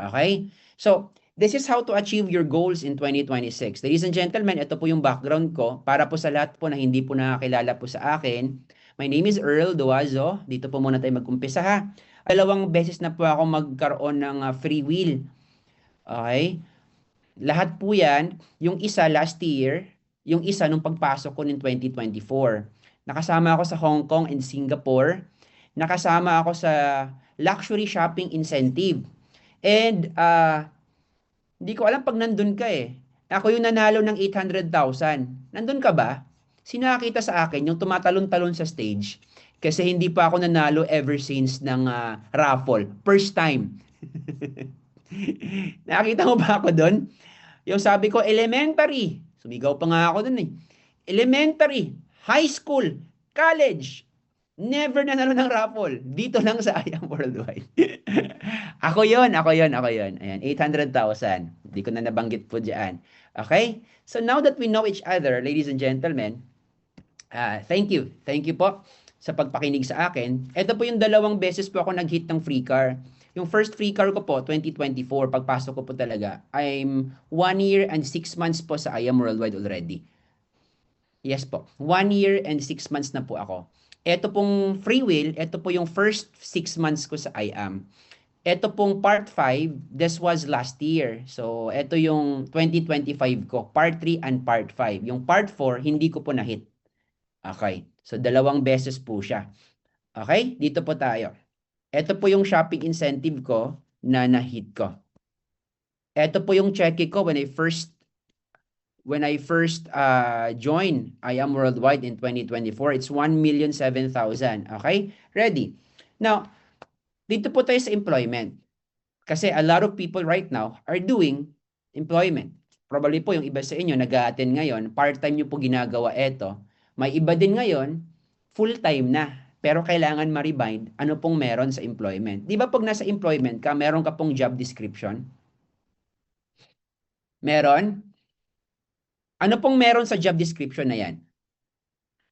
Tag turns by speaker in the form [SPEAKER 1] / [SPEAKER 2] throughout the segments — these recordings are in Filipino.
[SPEAKER 1] Okay? So, this is how to achieve your goals in 2026. Ladies and gentlemen, ito po yung background ko para po sa lahat po na hindi po nakakilala po sa akin. My name is Earl Duazo. Dito po muna tayo mag-umpisa ha. Dalawang beses na po ako magkaroon ng free will. Okay? Lahat po yan, yung isa last year, yung isa nung pagpasok ko ng 2024. Nakasama ako sa Hong Kong and Singapore. Nakasama ako sa luxury shopping incentive. And hindi ko alam pag nandun ka eh. Ako yung nanalo ng 800,000. Nandun ka ba? Sinakita sa akin yung tumatalon-talon sa stage. Kasi hindi pa ako nanalo ever since ng raffle. First time. Nakita mo ba ako doon? Yung sabi ko, elementary. Sumigaw pa nga ako doon eh. Elementary, high school, college. Never nanalo ng raffle. Dito lang sa Ayang Worldwide. Ako yon, ako yon, ako yon. Ayan, 800,000. Hindi ko na nabanggit po dyan. Okay? So now that we know each other, ladies and gentlemen, thank you. Thank you po sa pagpakinig sa akin. Ito po yung dalawang beses po ako nag-hit ng free car. Yung first free car ko po, 2024, pagpasok ko po talaga, I'm 1 year and 6 months po sa I Am Worldwide already. Yes po, 1 year and 6 months na po ako. Ito pong free will, ito po yung first 6 months ko sa I Am. Ito pong part 5, this was last year. So, ito yung 2025 ko, part 3 and part 5. Yung part 4, hindi ko po na-hit. Okay, so dalawang beses po siya. Okay, dito po tayo. Ito po yung shopping incentive ko na na-hit ko. Ito po yung check ko when I first joined I Am Worldwide in 2024. It's 1,007,000. Okay? Ready? Now, dito po tayo sa employment. Kasi a lot of people right now are doing employment. Probably po yung iba sa inyo nag-a-attend ngayon, part-time nyo po ginagawa ito. May iba din ngayon, full-time na. Pero kailangan ma-remind ano pong meron sa employment. Di ba pag nasa employment ka, meron ka pong job description? Meron? Ano pong meron sa job description na yan?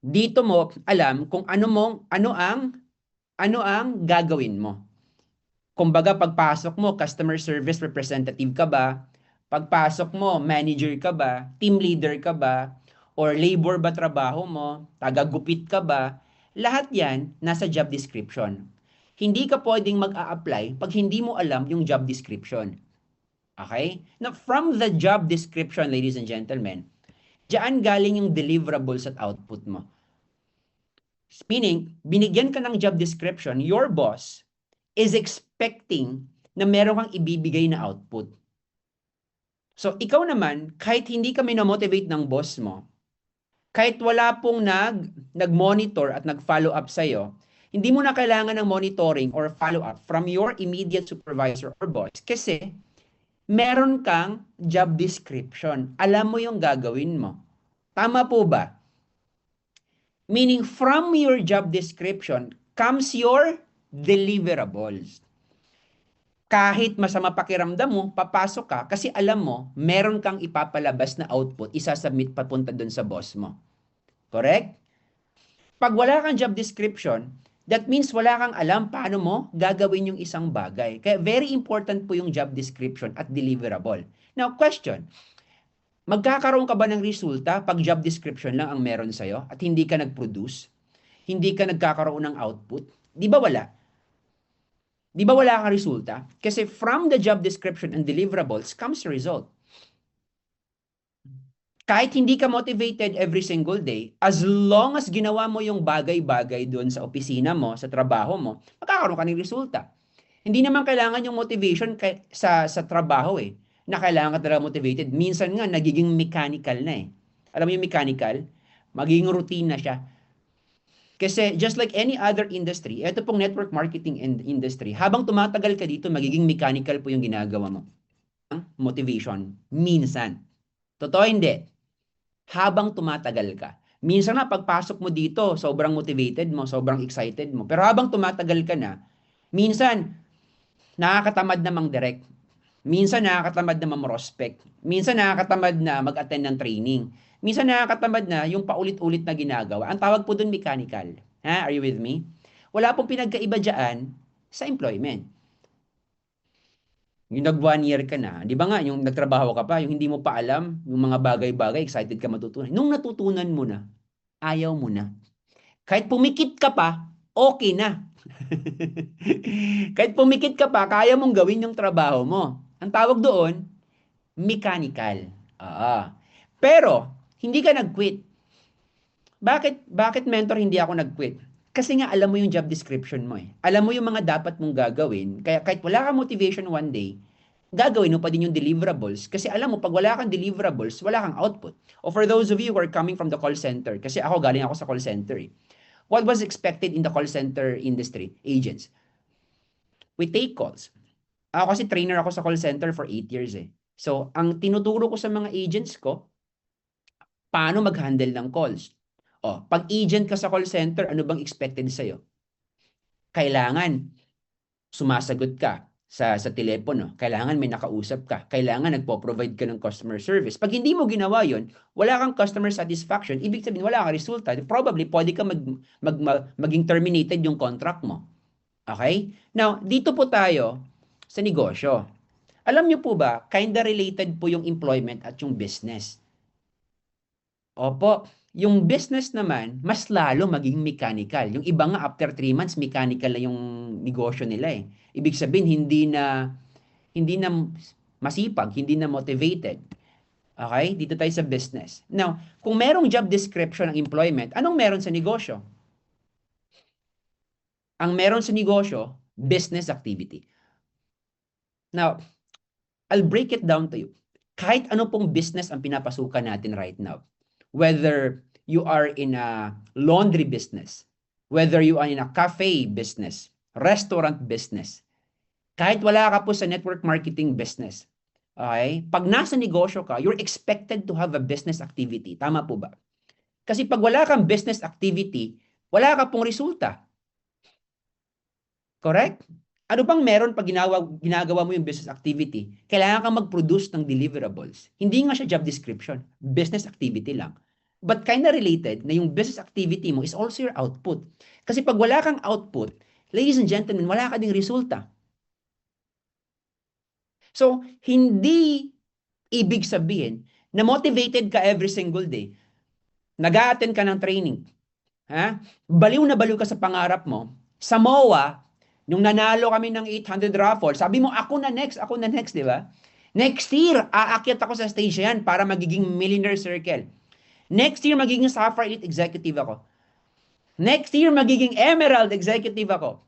[SPEAKER 1] Dito mo alam kung ano ang gagawin mo. Kumbaga pagpasok mo, customer service representative ka ba? Pagpasok mo, manager ka ba? Team leader ka ba? Or labor ba trabaho mo? Taga-gupit ka ba? Lahat yan nasa job description. Hindi ka pwedeng mag-a-apply pag hindi mo alam yung job description. Okay? Now, from the job description, ladies and gentlemen, diyan galing yung deliverables at output mo. Meaning, binigyan ka ng job description, your boss is expecting na meron kang ibibigay na output. So, ikaw naman, kahit hindi ka minomotivate ng boss mo, kahit wala pong nag-monitor at nag-follow up sa'yo, hindi mo na kailangan ng monitoring or follow up from your immediate supervisor or boss kasi meron kang job description. Alam mo yung gagawin mo. Tama po ba? Meaning, from your job description comes your deliverables. Kahit masama pakiramdam mo, papasok ka kasi alam mo, meron kang ipapalabas na output, isasubmit papunta dun sa boss mo. Correct? Pag wala kang job description, that means wala kang alam paano mo gagawin yung isang bagay. Kaya very important po yung job description at deliverable. Now, question. Magkakaroon ka ba ng resulta pag job description lang ang meron sa'yo at hindi ka nag-produce? Hindi ka nagkakaroon ng output? Di ba wala? Di ba wala kang resulta? Kasi from the job description and deliverables comes the result. Kahit hindi ka motivated every single day, as long as ginawa mo yung bagay-bagay doon sa opisina mo, sa trabaho mo, magkakaroon ka ng resulta. Hindi naman kailangan yung motivation sa trabaho eh, na kailangan ka talaga motivated. Minsan nga, nagiging mechanical na eh. Alam mo yung mechanical? Magiging routine na siya. Kasi just like any other industry, ito pong network marketing industry, habang tumatagal ka dito, magiging mechanical po yung ginagawa mo. Motivation. Minsan. Totoo hindi. Habang tumatagal ka. Minsan na pagpasok mo dito, sobrang motivated mo, sobrang excited mo. Pero habang tumatagal ka na, minsan, nakakatamad na mang-direct. Minsan nakakatamad na ma-prospect. Minsan nakakatamad na mag-attend ng training. Minsan nakakatamad na yung paulit-ulit na ginagawa. Ang tawag po doon mechanical. Ha? Are you with me? Wala pong pinagkaiba dyan sa employment. Yung nag 1 year ka na, di ba nga, yung nagtrabaho ka pa, yung hindi mo pa alam, yung mga bagay-bagay, excited ka matutunan. Nung natutunan mo na, ayaw mo na. Kahit pumikit ka pa, okay na. Kahit pumikit ka pa, kaya mong gawin yung trabaho mo. Ang tawag doon, mechanical. Ah. Pero, hindi ka nag-quit. Bakit mentor hindi ako nag-quit? Kasi nga alam mo yung job description mo eh. Alam mo yung mga dapat mong gagawin. Kaya kahit wala kang motivation one day, gagawin mo pa din yung deliverables. Kasi alam mo, pag wala kang deliverables, wala kang output. O for those of you who are coming from the call center, kasi ako galing ako sa call center eh. What was expected in the call center industry? Agents. We take calls. Ako kasi trainer ako sa call center for 8 years eh. So, ang tinuturo ko sa mga agents ko, paano mag-handle ng calls. O, pag agent ka sa call center, ano bang expected sa'yo? Kailangan sumasagot ka sa telepono. Kailangan may nakausap ka. Kailangan nagpo-provide ka ng customer service. Pag hindi mo ginawa yon, wala kang customer satisfaction, ibig sabihin wala kang resulta. Probably, pwede ka maging terminated yung contract mo. Okay? Now, dito po tayo sa negosyo. Alam niyo po ba, kinda related po yung employment at yung business. Opo, yung business naman, mas lalo maging mechanical. Yung iba nga after 3 months, mechanical na yung negosyo nila eh. Ibig sabihin, hindi na masipag, hindi na motivated. Okay? Dito tayo sa business. Now, kung merong job description ng employment, anong meron sa negosyo? Ang meron sa negosyo, business activity. Now, I'll break it down to you. Kahit ano pong business ang pinapasukan natin right now, whether you are in a laundry business, whether you are in a cafe business, restaurant business, kahit wala ka po sa network marketing business, okay? Pag nasa negosyo ka, you're expected to have a business activity. Tama po ba? Kasi pag wala kang business activity, wala ka pong resulta. Correct? Ano bang meron pag ginagawa mo yung business activity? Kailangan kang mag-produce ng deliverables. Hindi nga siya job description. Business activity lang. But kind of related na yung business activity mo is also your output. Kasi pag wala kang output, ladies and gentlemen, wala ka ding resulta. So, hindi ibig sabihin na motivated ka every single day. Nag-a-attend ka ng training. Ha? Baliw na baliw ka sa pangarap mo. Sa MOA, nung nanalo kami ng 800 raffle, sabi mo, ako na next, di ba? Next year, aakyat ako sa stage yan para magiging millionaire circle. Next year, magiging Sapphire Elite Executive ako. Next year, magiging Emerald Executive ako.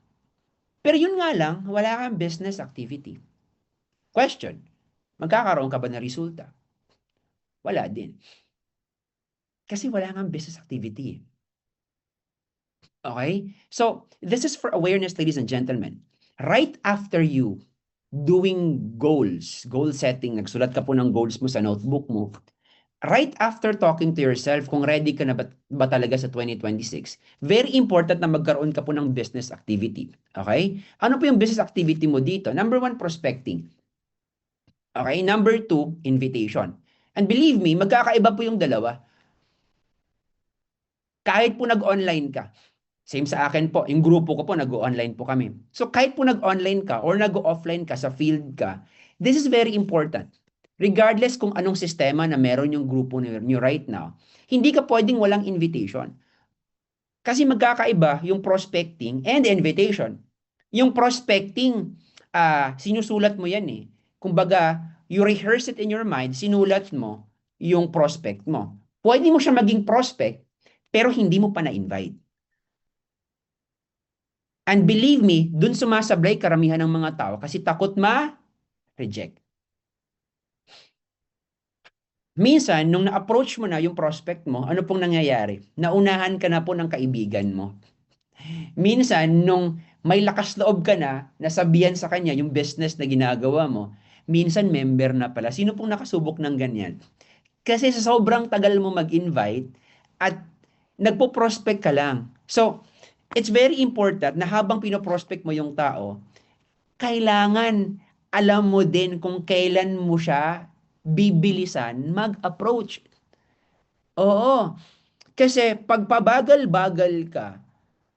[SPEAKER 1] Pero yun nga lang, wala kang business activity. Question, magkakaroon ka ba ng resulta? Wala din. Kasi wala kang business activity. Okay? So, this is for awareness, ladies and gentlemen. Right after you doing goals, goal setting, nagsulat ka po ng goals mo sa notebook mo, right after talking to yourself, kung ready ka na ba talaga sa 2026, very important na magkaroon ka po ng business activity. Okay? Ano po yung business activity mo dito? Number 1, prospecting. Okay? Number 2, invitation. And believe me, magkakaiba po yung dalawa. Kahit po nag-online ka, same sa akin po, yung grupo ko po, nag-online po kami. So kahit po nag-online ka or nag-offline ka sa field ka, this is very important. Regardless kung anong sistema na meron yung grupo niyo right now, hindi ka pwedeng walang invitation. Kasi magkakaiba yung prospecting and invitation. Yung prospecting, sinusulat mo yan eh. Kumbaga, you rehearse it in your mind, sinulat mo yung prospect mo. Pwede mo siya maging prospect, pero hindi mo pa na-invite. And believe me, dun sumasablay karamihan ng mga tao kasi takot ma-reject. Minsan, nung na-approach mo na yung prospect mo, ano pong nangyayari? Naunahan ka na po ng kaibigan mo. Minsan, nung may lakas loob ka na, nasabihan sa kanya yung business na ginagawa mo, minsan member na pala. Sino pong nakasubok ng ganyan? Kasi sa sobrang tagal mo mag-invite at nagpo-prospect ka lang. So, it's very important na habang pinoprospect mo yung tao, kailangan alam mo din kung kailan mo siya bibilisan mag-approach. Oo. Kasi pag pabagal-bagal ka,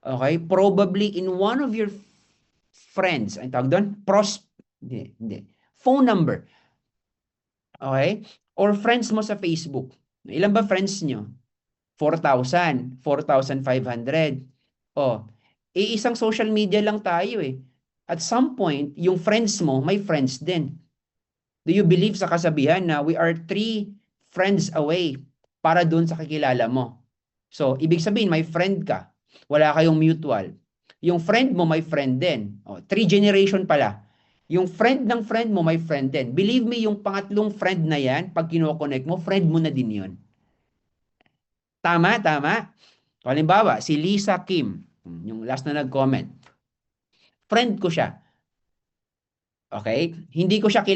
[SPEAKER 1] okay, probably in one of your friends, ang tawag doon, hindi. phone number. Okay? Or friends mo sa Facebook. Ilan ba friends nyo? 4,000, 4,500. Oh, isang social media lang tayo eh. At some point, yung friends mo, may friends din. Do you believe sa kasabihan na we are 3 friends away para dun sa kakilala mo? So, ibig sabihin, may friend ka. Wala kayong mutual. Yung friend mo, may friend din. Oh, 3 generation pala. Yung friend ng friend mo, may friend din. Believe me, yung pangatlong friend na yan, pag kino-connect mo, friend mo na din yun. Tama, tama. Halimbawa, si Lisa Kim, yung last na nag-comment. Friend ko siya. Okay? Hindi ko siya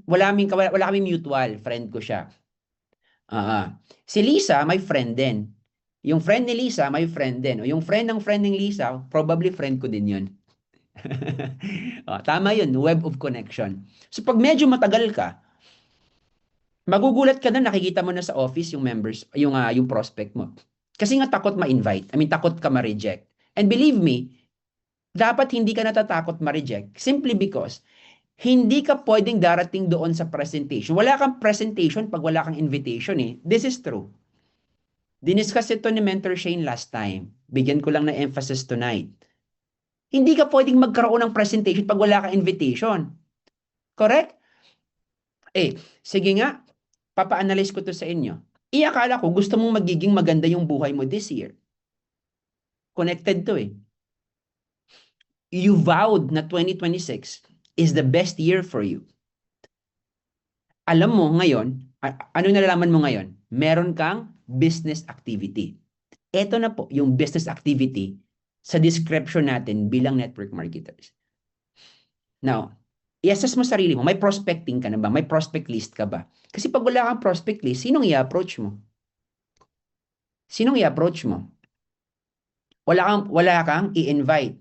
[SPEAKER 1] wala kaming mutual, friend ko siya. Si Lisa, may friend din. Yung friend ni Lisa, may friend din. O yung friend ng Lisa, probably friend ko din yun. Tama yun, web of connection. So pag medyo matagal ka, magugulat ka na nakikita mo na sa office yung members, yung prospect mo. Kasi nga takot ma-invite. I mean, takot ka ma-reject. And believe me, dapat hindi ka natatakot ma-reject simply because hindi ka pwedeng darating doon sa presentation. Wala kang presentation pag wala kang invitation eh. This is true. Diniscuss ito ni Mentor Shane last time. Bigyan ko lang ng emphasis tonight. Hindi ka pwedeng magkaroon ng presentation pag wala kang invitation. Correct? Sige nga, papa-analyze ko to sa inyo. Iakala ko gusto mong magiging maganda yung buhay mo this year. Connected to eh. You vowed na 2026 is the best year for you. Alam mo ngayon, ano nalalaman mo ngayon? Meron kang business activity. Ito na po yung business activity sa description natin bilang network marketers. Now, i-assess mo sarili mo. May prospecting ka na ba? May prospect list ka ba? Kasi pag wala kang prospect list, sinong i-approach mo? Sinong i-approach mo? Wala kang i-invite.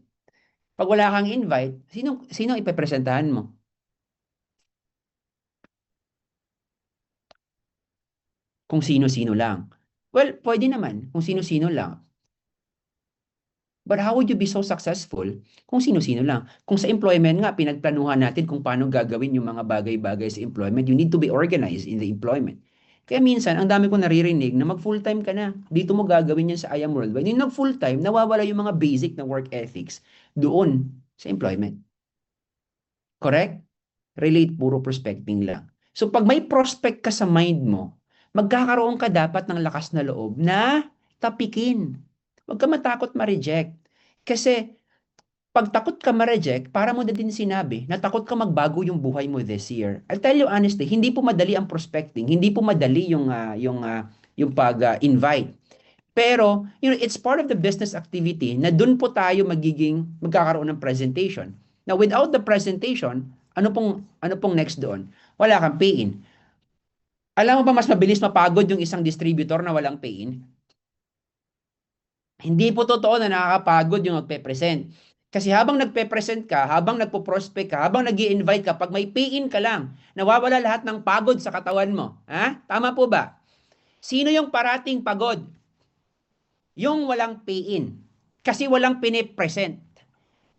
[SPEAKER 1] Pag wala kang invite, sinong ipepresentahan mo? Kung sino-sino lang. Well, pwede naman kung sino-sino lang. But how would you be so successful kung sino-sino lang? Kung sa employment nga, pinagplanuhan natin kung paano gagawin yung mga bagay-bagay sa employment, you need to be organized in the employment. Kaya minsan, ang dami ko naririnig na mag-full-time ka na. Dito mo gagawin yan sa I Am Worldwide. Yung nag-full-time, nawawala yung mga basic na work ethics doon sa employment. Correct? Relate, puro prospecting lang. So pag may prospect ka sa mind mo, magkakaroon ka dapat ng lakas na loob na tapikin. Huwag ka matakot ma-reject. Kasi pag takot ka ma-reject, para mo na din sinabi na takot ka magbago yung buhay mo this year. I'll tell you honestly, hindi po madali ang prospecting, hindi po madali yung pag-invite. Pero, it's part of the business activity na dun po tayo magkakaroon ng presentation. Now, without the presentation, ano pong next doon? Wala kang pay-in. Alam mo ba mas mabilis mapagod yung isang distributor na walang pay-in? Hindi po totoo na nakakapagod yung magpe-present. Kasi habang nagpe-present ka, habang nagpo-prospect ka, habang nag-i-invite ka, pag may pay-in ka lang, nawawala lahat ng pagod sa katawan mo. Ha? Tama po ba? Sino yung parating pagod? Yung walang pay-in. Kasi walang pinipresent.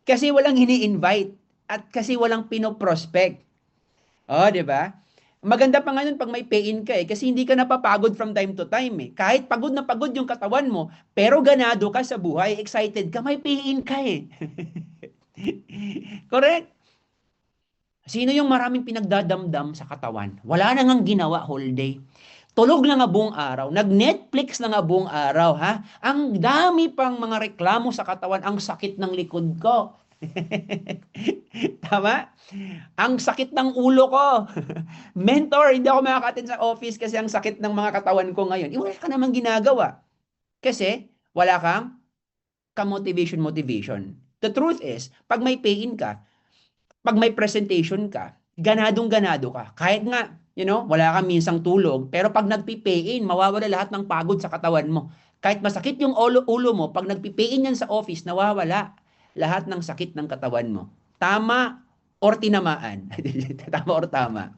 [SPEAKER 1] Kasi walang ini-invite. At kasi walang pinoprospect. Di ba? Maganda pa nga nun pag may pay-in ka kasi hindi ka napapagod from time to time eh. Kahit pagod na pagod yung katawan mo, pero ganado ka sa buhay, excited ka, may pay-in ka eh. Correct? Sino yung maraming pinagdadamdam sa katawan? Wala na ngang ginawa whole day. Tulog na nga buong araw. Nag-Netflix na nga buong araw, ha? Ang dami pang mga reklamo sa katawan. Ang sakit ng likod ko. Tama? Ang sakit ng ulo ko. Mentor, hindi ako makaka-attend sa office kasi ang sakit ng mga katawan ko ngayon. Wala ka namang ginagawa. Kasi wala kang ka-motivation. The truth is, pag may pay-in ka, pag may presentation ka, ganadong-ganado ka. Kahit nga, wala kang minsang tulog, pero pag nagpi-pay-in, mawawala lahat ng pagod sa katawan mo. Kahit masakit yung ulo mo, pag nagpi-pay-in yan sa office, nawawala lahat ng sakit ng katawan mo. Tama or tinamaan? Tama or tama?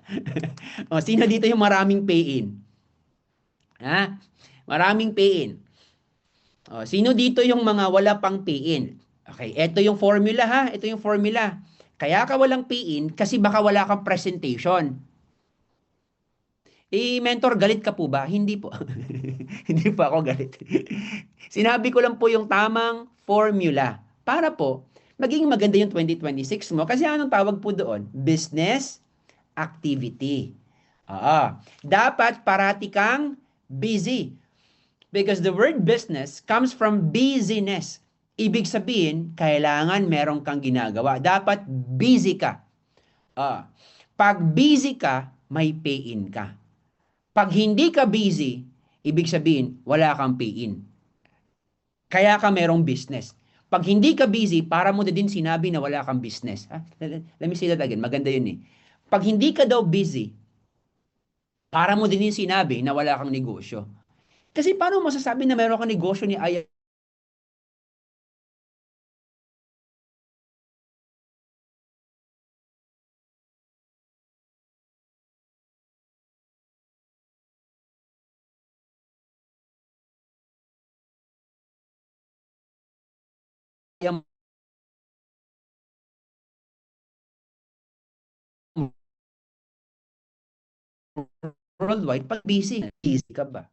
[SPEAKER 1] Sino dito yung maraming pay-in? Ha? Maraming pay-in. Sino dito yung mga wala pang pay-in? Okay, ito yung formula ha. Ito yung formula. Kaya ka walang pay-in kasi baka wala kang presentation. Mentor, galit ka po ba? Hindi po. Hindi po ako galit. Sinabi ko lang po yung tamang formula para po maging maganda yung 2026 mo. Kasi anong tawag po doon? Business activity. Dapat parati kang busy. Because the word business comes from busyness. Ibig sabihin, kailangan meron kang ginagawa. Dapat busy ka. Ah, pag busy ka, may pay-in ka. Pag hindi ka busy, ibig sabihin, wala kang pay-in. Kaya ka merong business. Pag hindi ka busy, para mo na din sinabi na wala kang business. Let me say that again. Maganda yun eh. Pag hindi ka daw busy, para mo din yung sinabi na wala kang negosyo. Kasi paano masasabi na meron kang negosyo ni Aya worldwide pag busy? Busy ka ba?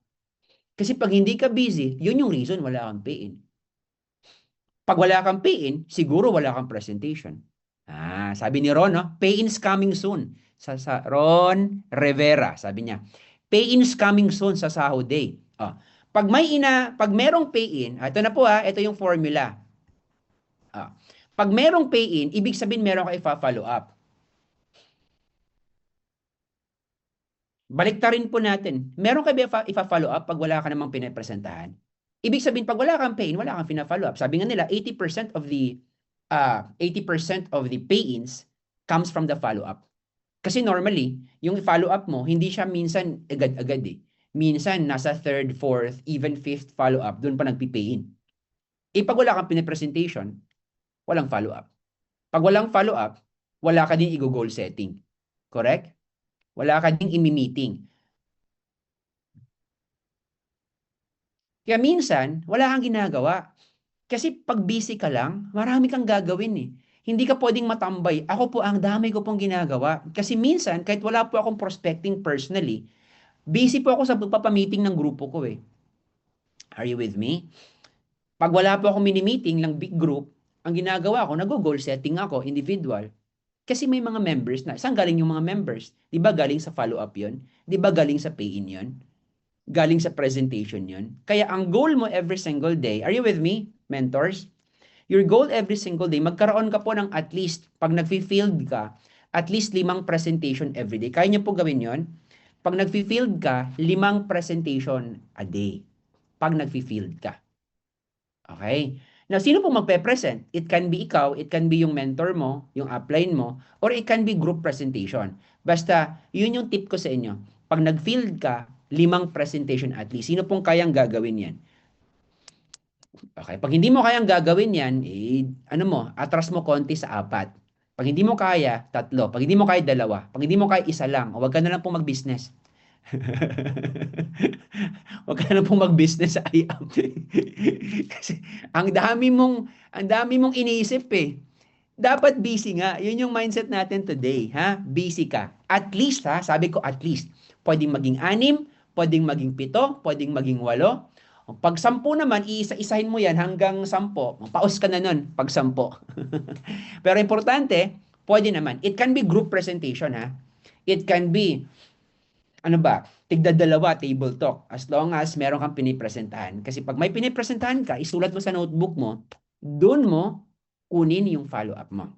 [SPEAKER 1] Kasi pag hindi ka busy, yun yung reason wala kang pay-in. Pag wala kang pay-in, siguro wala kang presentation. Sabi ni Ron, no? Pay-in's coming soon. Sa Ron Rivera, sabi niya. Pay-in's coming soon sa Sahod Day. Pag merong pay-in, ito na po ito yung formula. Pag merong pay-in, ibig sabihin meron ka i-follow up. Baliktarin po natin. Meron ka ba ipa-follow up pag wala ka namang pinapresentahan? Ibig sabihin, pag wala kang pay-in, wala kang pina-follow up. Sabi nga nila, 80% of the pay-ins comes from the follow-up. Kasi normally, yung follow-up mo, hindi siya minsan agad-agad eh. Minsan, nasa third, fourth, even fifth follow-up, doon pa nagpi-pay-in. Pag wala kang pinapresentation, walang follow-up. Pag walang follow-up, wala ka din i-goal setting. Correct? Wala ka din imi-meeting. Kaya minsan, wala kang ginagawa. Kasi pag busy ka lang, marami kang gagawin eh. Hindi ka pwedeng matambay. Ako po, ang dami ko pong ginagawa. Kasi minsan, kahit wala po akong prospecting personally, busy po ako sa pagpapamiting ng grupo ko eh. Are you with me? Pag wala po akong mini-meeting ng big group, ang ginagawa ko, nag-goal setting ako, individual. Kasi may mga members na. Saan galing yung mga members? Di ba galing sa follow-up yon? Di ba galing sa pay-in yon? Galing sa presentation yon? Kaya ang goal mo every single day, are you with me, mentors? Your goal every single day, magkaroon ka po ng at least, pag nag-field ka, at least 5 presentation every day. Kaya niyo po gawin yon? Pag nag-field ka, 5 presentation a day. Pag nag-field ka. Okay? Now, sino po magpe-present? It can be ikaw, it can be yung mentor mo, yung upline mo, or it can be group presentation. Basta, yun yung tip ko sa inyo. Pag nag-field ka, 5 presentation at least. Sino pong kayang gagawin yan? Okay, pag hindi mo kayang gagawin yan, atras mo konti sa 4. Pag hindi mo kaya, 3. Pag hindi mo kaya, 2. Pag hindi mo kaya, 1 lang. Huwag ka na lang pong mag-business. Huwag ka na pong mag-business sa IAM. Kasi ang dami mong iniisip eh. Dapat busy nga. Yun yung mindset natin today, ha? Busy ka. At least, ha? Sabi ko at least. Pwedeng maging 6, pwedeng maging 7, pwedeng maging 8. Pag 10 naman, iisa-isahin mo yan hanggang 10. Paus ka na nun pag 10. Pero importante, pwede naman. It can be group presentation, ha? It can be tigda-dalawa table talk as long as meron kang pinipresentahan. Kasi pag may pinipresentahan ka, isulat mo sa notebook mo, doon mo kunin yung follow-up mo.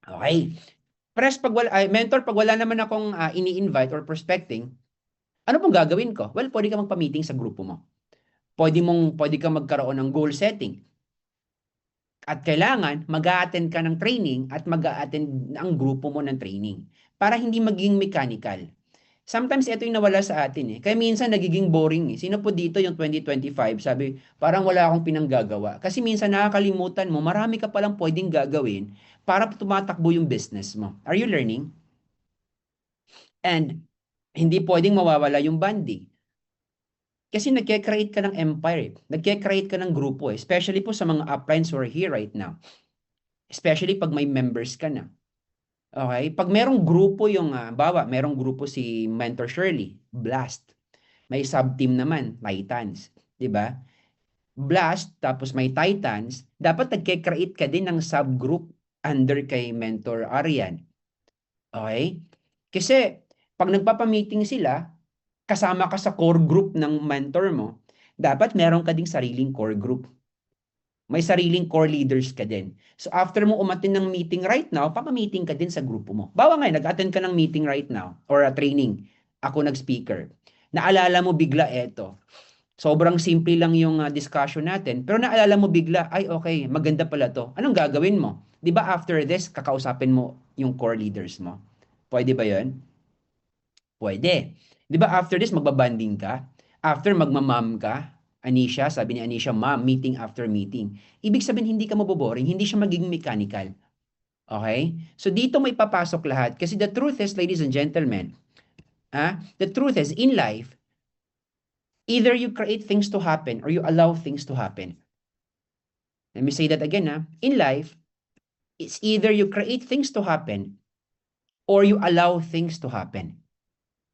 [SPEAKER 1] Okay. Mentor, pag wala naman akong ini-invite or prospecting, ano pong gagawin ko? Well, pwede ka magpa-meeting sa grupo mo. Pwede ka magkaroon ng goal setting. At kailangan mag-a-attend ka ng training at mag-a-attend ang grupo mo ng training para hindi maging mechanical. Sometimes ito yung nawala sa atin eh. Kaya minsan nagiging boring eh. Sino po dito yung 2025? Sabi, parang wala akong pinanggagawa. Kasi minsan nakakalimutan mo, marami ka palang pwedeng gagawin para tumatakbo yung business mo. Are you learning? And hindi pwedeng mawawala yung bonding. Kasi nagke-create ka ng empire. Nagke-create ka ng grupo eh. Especially po sa mga uplines who are here right now. Especially pag may members ka na. Okay? Pag merong grupo yung, bawa, merong grupo si Mentor Shirley, Blast. May sub-team naman, Titans. 'Di ba? Blast, tapos may Titans, dapat nagke-create ka din ng subgroup under kay Mentor Arian. Okay? Kasi, pag nagpapamiting sila, kasama ka sa core group ng mentor mo, dapat meron ka ding sariling core group. May sariling core leaders ka din. So after mo umattend ng meeting right now, papamiting ka din sa grupo mo. Bawa nga, nag-attend ka ng meeting right now or a training. Ako nag-speaker. Naalala mo bigla eto. Sobrang simple lang yung discussion natin, pero naalala mo bigla, ay okay, maganda pala to. Anong gagawin mo? 'Di ba after this, kakausapin mo yung core leaders mo? Pwede ba 'yon? Pwede. 'Di ba after this magbabanding ka? After magmamam ka, Anisha, sabi ni Anisha, ma'am, meeting after meeting. Ibig sabihin hindi ka maboboring, hindi siya magiging mechanical. Okay? So dito may papasok lahat kasi the truth is, ladies and gentlemen, the truth is in life, either you create things to happen or you allow things to happen. Let me say that again. In life, it's either you create things to happen or you allow things to happen.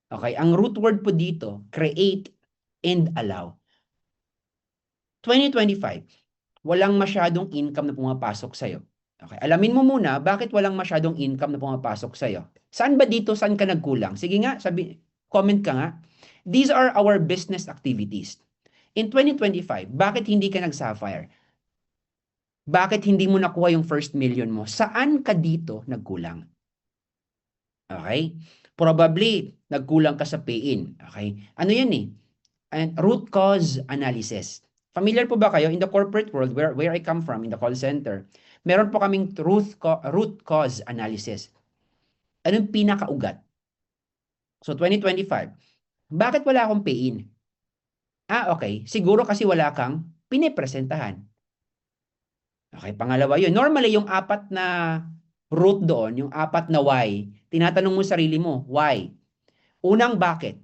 [SPEAKER 1] Okay? Ang root word po dito, create and allow. 2025, walang masyadong income na pumapasok sa'yo. Okay, alamin mo muna bakit walang masyadong income na pumapasok sa'yo. Saan ba dito? Saan ka nagkulang? Sige nga, comment ka nga. These are our business activities. In 2025, bakit hindi ka nag-Sapphire? Bakit hindi mo nakuha yung first million mo? Saan ka dito nagkulang? Okay? Probably, nagkulang ka sa pay-in. Okay? Ano yan eh? And root cause analysis. Familiar po ba kayo in the corporate world where I come from in the call center? Meron po kaming root cause analysis. Anong pinakaugat? So 2025, bakit wala akong pay-in? Okay, siguro kasi wala kang pinipresentahan. Okay, pangalawa yun. Normally, yung apat na root doon, yung apat na why, tinatanong mo sarili mo, why? Unang, bakit?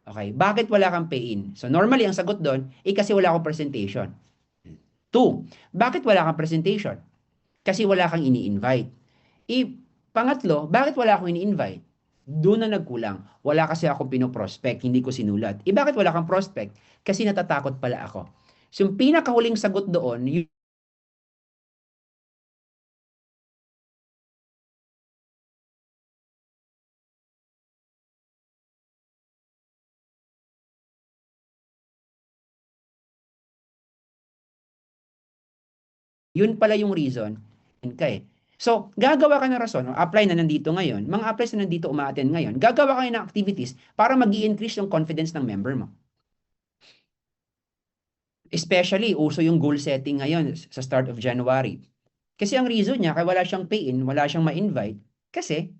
[SPEAKER 1] Okay, bakit wala kang pay-in? So normally, ang sagot doon, kasi wala akong presentation. 2, bakit wala kang presentation? Kasi wala kang ini-invite. Pangatlo, bakit wala akong ini-invite? Doon na nagkulang. Wala kasi akong pinoprospect, hindi ko sinulat. Bakit wala kang prospect? Kasi natatakot pala ako. So yung pinakahuling sagot doon, yun pala yung reason. Okay. So, gagawa ka ng rason, apply na nandito ngayon, mga applies na nandito umaattend ngayon, gagawa kayo ng activities para mag increase yung confidence ng member mo. Especially, uso yung goal setting ngayon sa start of January. Kasi ang reason niya, kaya wala siyang pay-in, wala siyang ma-invite, kasi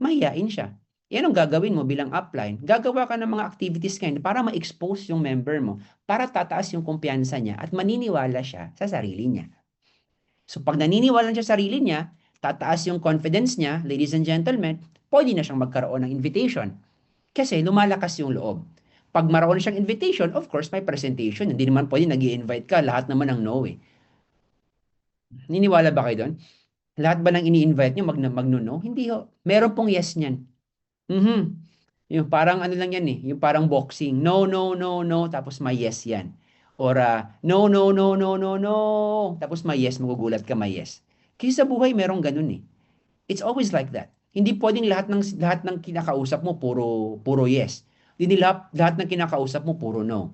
[SPEAKER 1] mahiyain siya. Yan ang gagawin mo bilang upline. Gagawa ka ng mga activities ngayon para ma-expose yung member mo, para tataas yung kumpiyansa niya at maniniwala siya sa sarili niya. So pag naniniwala siya sa sarili niya, tataas yung confidence niya, ladies and gentlemen, pwede na siyang magkaroon ng invitation. Kasi lumalakas yung loob. Pag maroon siyang invitation, of course, may presentation. Hindi naman pwede nag-i-invite ka, lahat naman ng no eh. Niniwala ba kayo doon? Lahat ba ng ini-invite niyo magno-no? Hindi ho. Meron pong yes niyan. Yung parang ano lang yan eh, yung parang boxing. No, no, no, no, tapos may yes yan. Or no, no, no, no, no, no, tapos may yes, magugulat ka may yes. Kasi sa buhay merong ganun eh. It's always like that. Hindi pwedeng lahat ng kinakausap mo puro yes. Hindi lahat ng kinakausap mo puro no.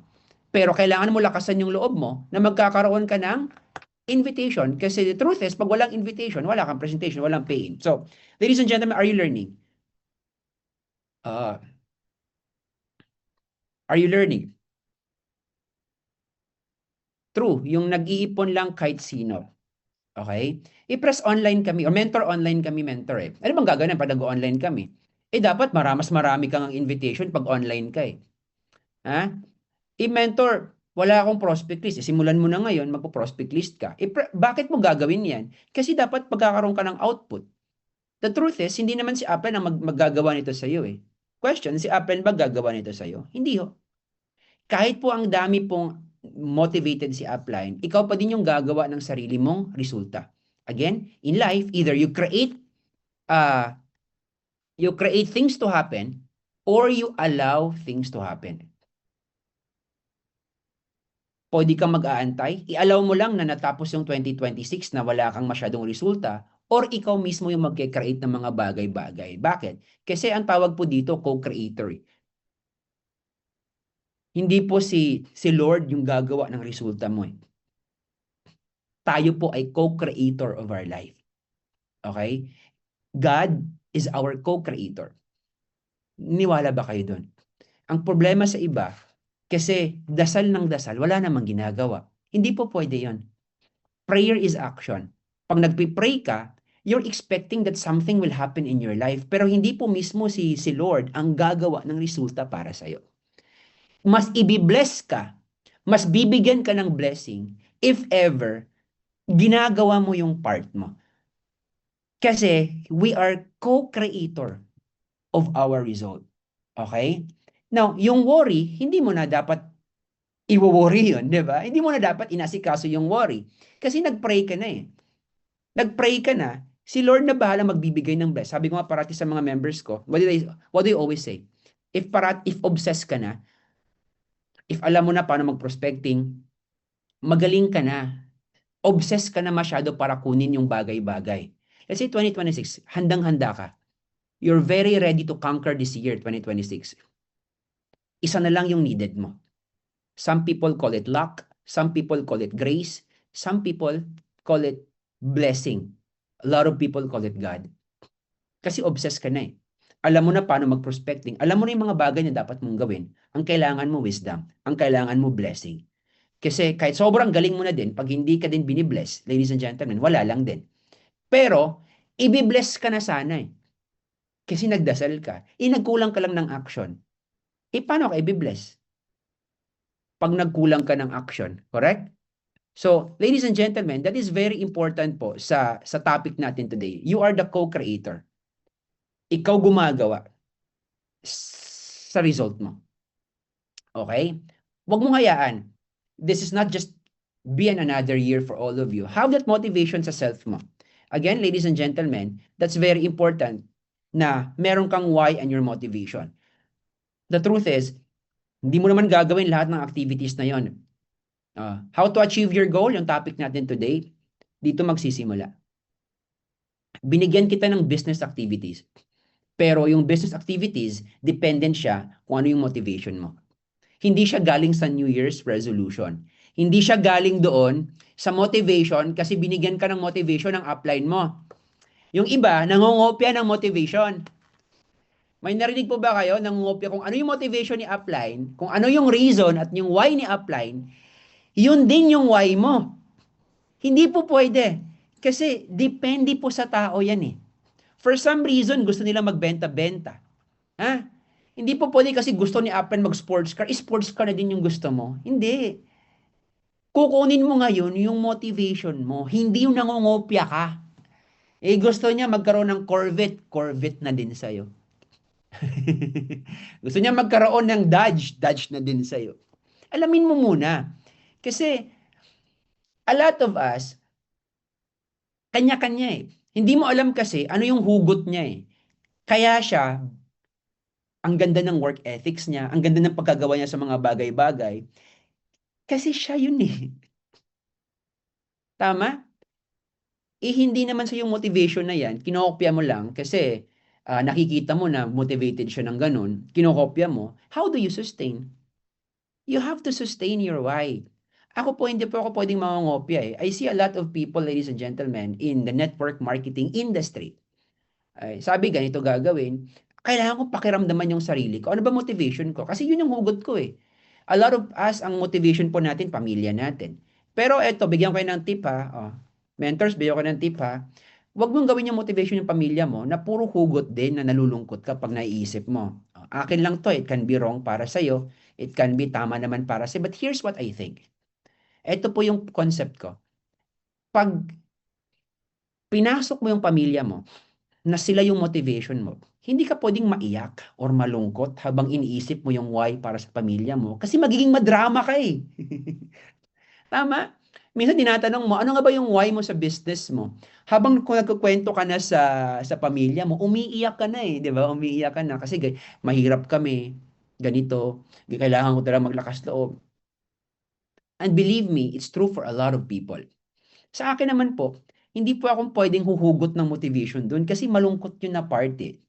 [SPEAKER 1] Pero kailangan mo lakasan yung loob mo na magkakaroon ka ng invitation kasi the truth is pag walang invitation, wala kang presentation, walang pay-in. So, ladies and gentlemen, are you learning? Are you learning? True, yung nag-iipon lang kahit sino. Okay? I-press online kami or mentor online kami mentor eh. Ano bang gagawin pag nag-online kami? Dapat mas marami kang invitation pag online ka eh. Ha? I-mentor, wala akong prospect list. Simulan mo na ngayon, magpo-prospect list ka. Bakit mo gagawin yan? Kasi dapat pagkakaroon ka ng output. The truth is, hindi naman si Apple ang maggagawa nito sa iyo eh. Question, si Apple ba gagawa nito sa iyo? Hindi ho. Kahit po ang dami pong motivated si upline, ikaw pa din yung gagawa ng sarili mong resulta. Again, in life, either you create You create things to happen or you allow things to happen. Pwede kang mag-aantay, i-allow mo lang na natapos yung 2026 na wala kang masyadong resulta, or ikaw mismo yung mag-create ng mga bagay-bagay. Bakit? Kasi ang tawag po dito, co-creator. Hindi po si Lord yung gagawa ng resulta mo. Tayo po ay co-creator of our life. Okay? God is our co-creator. Niwala ba kayo doon? Ang problema sa iba, kasi dasal ng dasal, wala namang ginagawa. Hindi po pwede yon. Prayer is action. Pag nagpi-pray ka, you're expecting that something will happen in your life, pero hindi po mismo si Lord ang gagawa ng resulta para sa'yo. Mas ibibless ka, mas bibigyan ka ng blessing if ever ginagawa mo yung part mo. Kasi we are co-creator of our result. Okay? Now, yung worry, hindi mo na dapat i-worry yun, di ba? Hindi mo na dapat inasikaso yung worry. Kasi nag-pray ka na eh. Nag-pray ka na, si Lord na bahala magbibigay ng bless. Sabi ko nga parati sa mga members ko, what do you always say? If obsessed ka na, if alam mo na paano mag-prospecting, magaling ka na. Obsessed ka na masyado para kunin yung bagay-bagay. Let's say 2026, handang-handa ka. You're very ready to conquer this year, 2026. Isa na lang yung needed mo. Some people call it luck. Some people call it grace. Some people call it blessing. A lot of people call it God. Kasi obsessed ka na eh. Alam mo na paano mag-prospecting. Alam mo na yung mga bagay na dapat mong gawin. Ang kailangan mo wisdom. Ang kailangan mo blessing. Kasi kahit sobrang galing mo na din, pag hindi ka din binibless, ladies and gentlemen, wala lang din. Pero, ibibless ka na sana eh. Kasi nagdasal ka. Nagkulang ka lang ng action. Paano ka ibibless? Pag nagkulang ka ng action. Correct? So, ladies and gentlemen, that is very important po sa topic natin today. You are the co-creator. Ikaw gumagawa sa result mo. Okay? Huwag mong hayaan. This is not just be another year for all of you. Have that motivation sa self mo. Again, ladies and gentlemen, that's very important na meron kang why and your motivation. The truth is, hindi mo naman gagawin lahat ng activities na yon. How to achieve your goal, yung topic natin today, dito magsisimula. Binigyan kita ng business activities. Pero yung business activities, dependent siya kung ano yung motivation mo. Hindi siya galing sa New Year's resolution. Hindi siya galing doon sa motivation kasi binigyan ka ng motivation ng upline mo. Yung iba, nangongopya ng motivation. May narinig po ba kayo nangongopya kung ano yung motivation ni upline, kung ano yung reason at yung why ni upline, yun din yung why mo. Hindi po pwede. Kasi depende po sa tao yan eh. For some reason, gusto nila magbenta-benta. Ha? Hindi po pwede kasi gusto ni upline mag-sports car. Sports car na din yung gusto mo. Hindi. Kukunin mo ngayon yung motivation mo. Hindi yung nangongopya ka. Gusto niya magkaroon ng Corvette. Corvette na din sa'yo. Gusto niya magkaroon ng Dodge. Dodge na din sa'yo. Alamin mo muna. Kasi, a lot of us, kanya-kanya eh. Hindi mo alam kasi ano yung hugot niya eh. Kaya siya, ang ganda ng work ethics niya, ang ganda ng pagkagawa niya sa mga bagay-bagay, kasi siya yun eh. Tama? Hindi naman sa yung motivation na yan, kinokopya mo lang kasi nakikita mo na motivated siya ng ganun, kinokopya mo, how do you sustain? You have to sustain your why. Ako po, hindi po ako pwedeng mangongopya eh. I see a lot of people, ladies and gentlemen, in the network marketing industry. Sabi, ganito gagawin. Kailangan ko pakiramdaman yung sarili ko. Ano ba motivation ko? Kasi yun yung hugot ko eh. A lot of us, ang motivation po natin, pamilya natin. Pero eto, bigyan ko kayo ng tip ha. Mentors, bigyan ko ng tip ha. Huwag mong gawin yung motivation ng pamilya mo na puro hugot din na nalulungkot ka pag naiisip mo. Akin lang to, it can be wrong para sa'yo. It can be tama naman para sa'yo. But here's what I think. Ito po yung concept ko. Pag pinasok mo yung pamilya mo, na sila yung motivation mo, hindi ka pwedeng maiyak or malungkot habang iniisip mo yung why para sa pamilya mo kasi magiging madrama ka eh. Tama? Minsan tinatanong mo, ano nga ba yung why mo sa business mo? Habang kung nagkukwento ka na sa pamilya mo, umiiyak ka na eh, di ba? Umiiyak ka na kasi mahirap kami, ganito, kailangan ko talaga maglakas loob. And believe me, it's true for a lot of people. Sa akin naman po, hindi po akong pwedeng huhugot ng motivation doon kasi malungkot yun na part eh.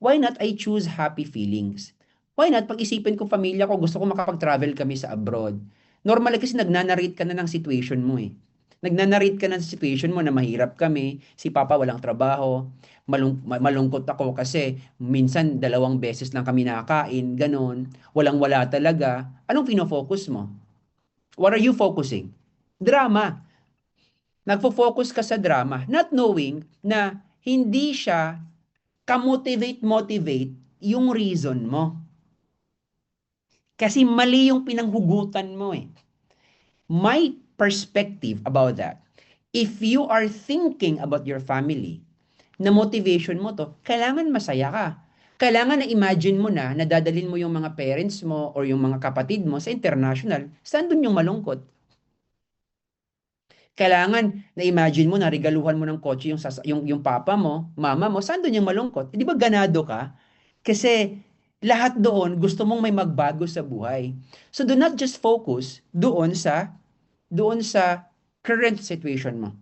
[SPEAKER 1] Why not I choose happy feelings? Why not pag-isipin ko pamilya ko, gusto ko makapag-travel kami sa abroad. Normal kasi nagnanarrate ka na ng situation mo eh. Nagnanarrate ka na sa situation mo na mahirap kami, si Papa walang trabaho, malungkot ako kasi minsan 2 beses lang kami nakakain, ganon, walang-wala talaga. Anong fino-focus mo? What are you focusing? Drama. Nagfo-focus ka sa drama, not knowing na hindi siya ka-motivate yung reason mo. Kasi mali yung pinanghugutan mo eh. My perspective about that, if you are thinking about your family, na motivation mo to, kailangan masaya ka. Kailangan na imagine mo na nadadalin mo yung mga parents mo or yung mga kapatid mo sa international, saan dun yung malungkot? Kailangan na imagine mo na regaluhan mo ng kotse yung papa mo, mama mo, saan doon yung malungkot? Di ba ganado ka? Kasi lahat doon gusto mong may magbago sa buhay. So do not just focus doon sa current situation mo.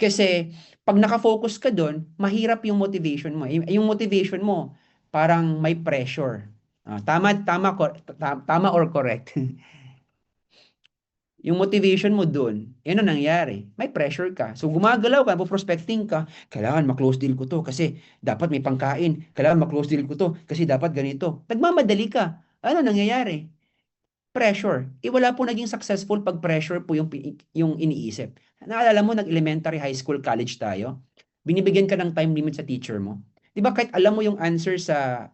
[SPEAKER 1] Kasi pag nakafocus ka doon, mahirap yung motivation mo. Yung motivation mo parang may pressure. Tama or correct? Yung motivation mo doon, yan ang nangyari. May pressure ka. So gumagalaw ka, prospecting ka, kailangan ma-close deal ko to kasi dapat may pangkain. Kailangan ma-close deal ko to kasi dapat ganito. Nagmamadali ka. Ano nangyayari? Pressure. Wala po naging successful pag pressure po yung iniisip. Naalala mo, nag-elementary, high school, college tayo? Binibigyan ka ng time limit sa teacher mo. Di ba kahit alam mo yung answer sa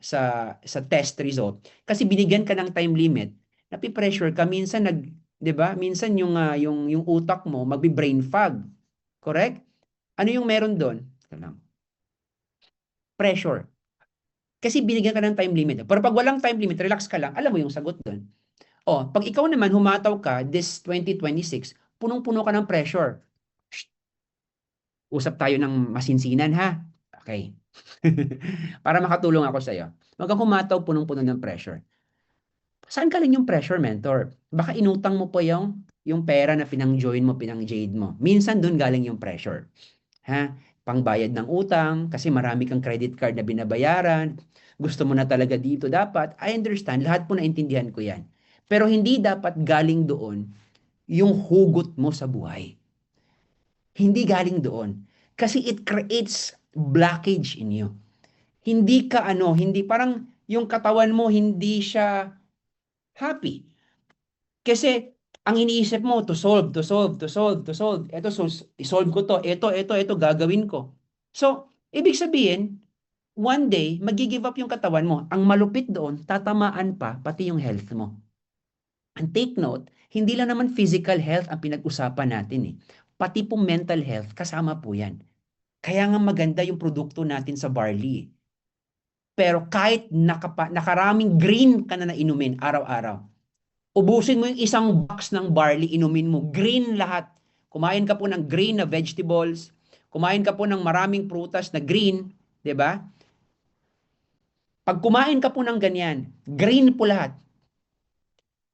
[SPEAKER 1] test result, kasi binigyan ka ng time limit, napipressure ka, minsan 'di ba? Minsan yung utak mo magbi-brain fog. Correct? Ano yung meron doon? Pressure. Kasi binigyan ka ng time limit. Pero pag walang time limit, relax ka lang, alam mo yung sagot doon. Oh, pag ikaw naman humataw ka this 2026, punong-puno ka ng pressure. Shh, usap tayo ng masinsinan ha. Okay. Para makatulong ako sa iyo. Huwag kang humataw punong-puno ng pressure. Saan galing yung pressure, mentor? Baka inutang mo po yung pera na pinang-join mo, pinang-jade mo. Minsan doon galing yung pressure. Ha? Pangbayad ng utang, kasi marami kang credit card na binabayaran. Gusto mo na talaga dito. Dapat, I understand, lahat po naintindihan ko yan. Pero hindi dapat galing doon yung hugot mo sa buhay. Hindi galing doon. Kasi it creates blockage in you. Hindi ka hindi parang yung katawan mo hindi siya happy. Kasi ang iniisip mo to solve, to solve, to solve, to solve. Ito isolve ko to. Ito gagawin ko. So, ibig sabihin, one day magi-give up yung katawan mo. Ang malupit doon, tatamaan pa pati yung health mo. And take note, hindi lang naman physical health ang pinag-usapan natin eh. Pati po mental health, kasama po yan. Kaya nga maganda yung produkto natin sa barley. Pero kahit nakaraming green ka na inumin araw-araw, ubusin mo yung isang box ng barley, inumin mo, green lahat. Kumain ka po ng green na vegetables, kumain ka po ng maraming prutas na green, 'di ba? Pag kumain ka po ng ganyan, green po lahat.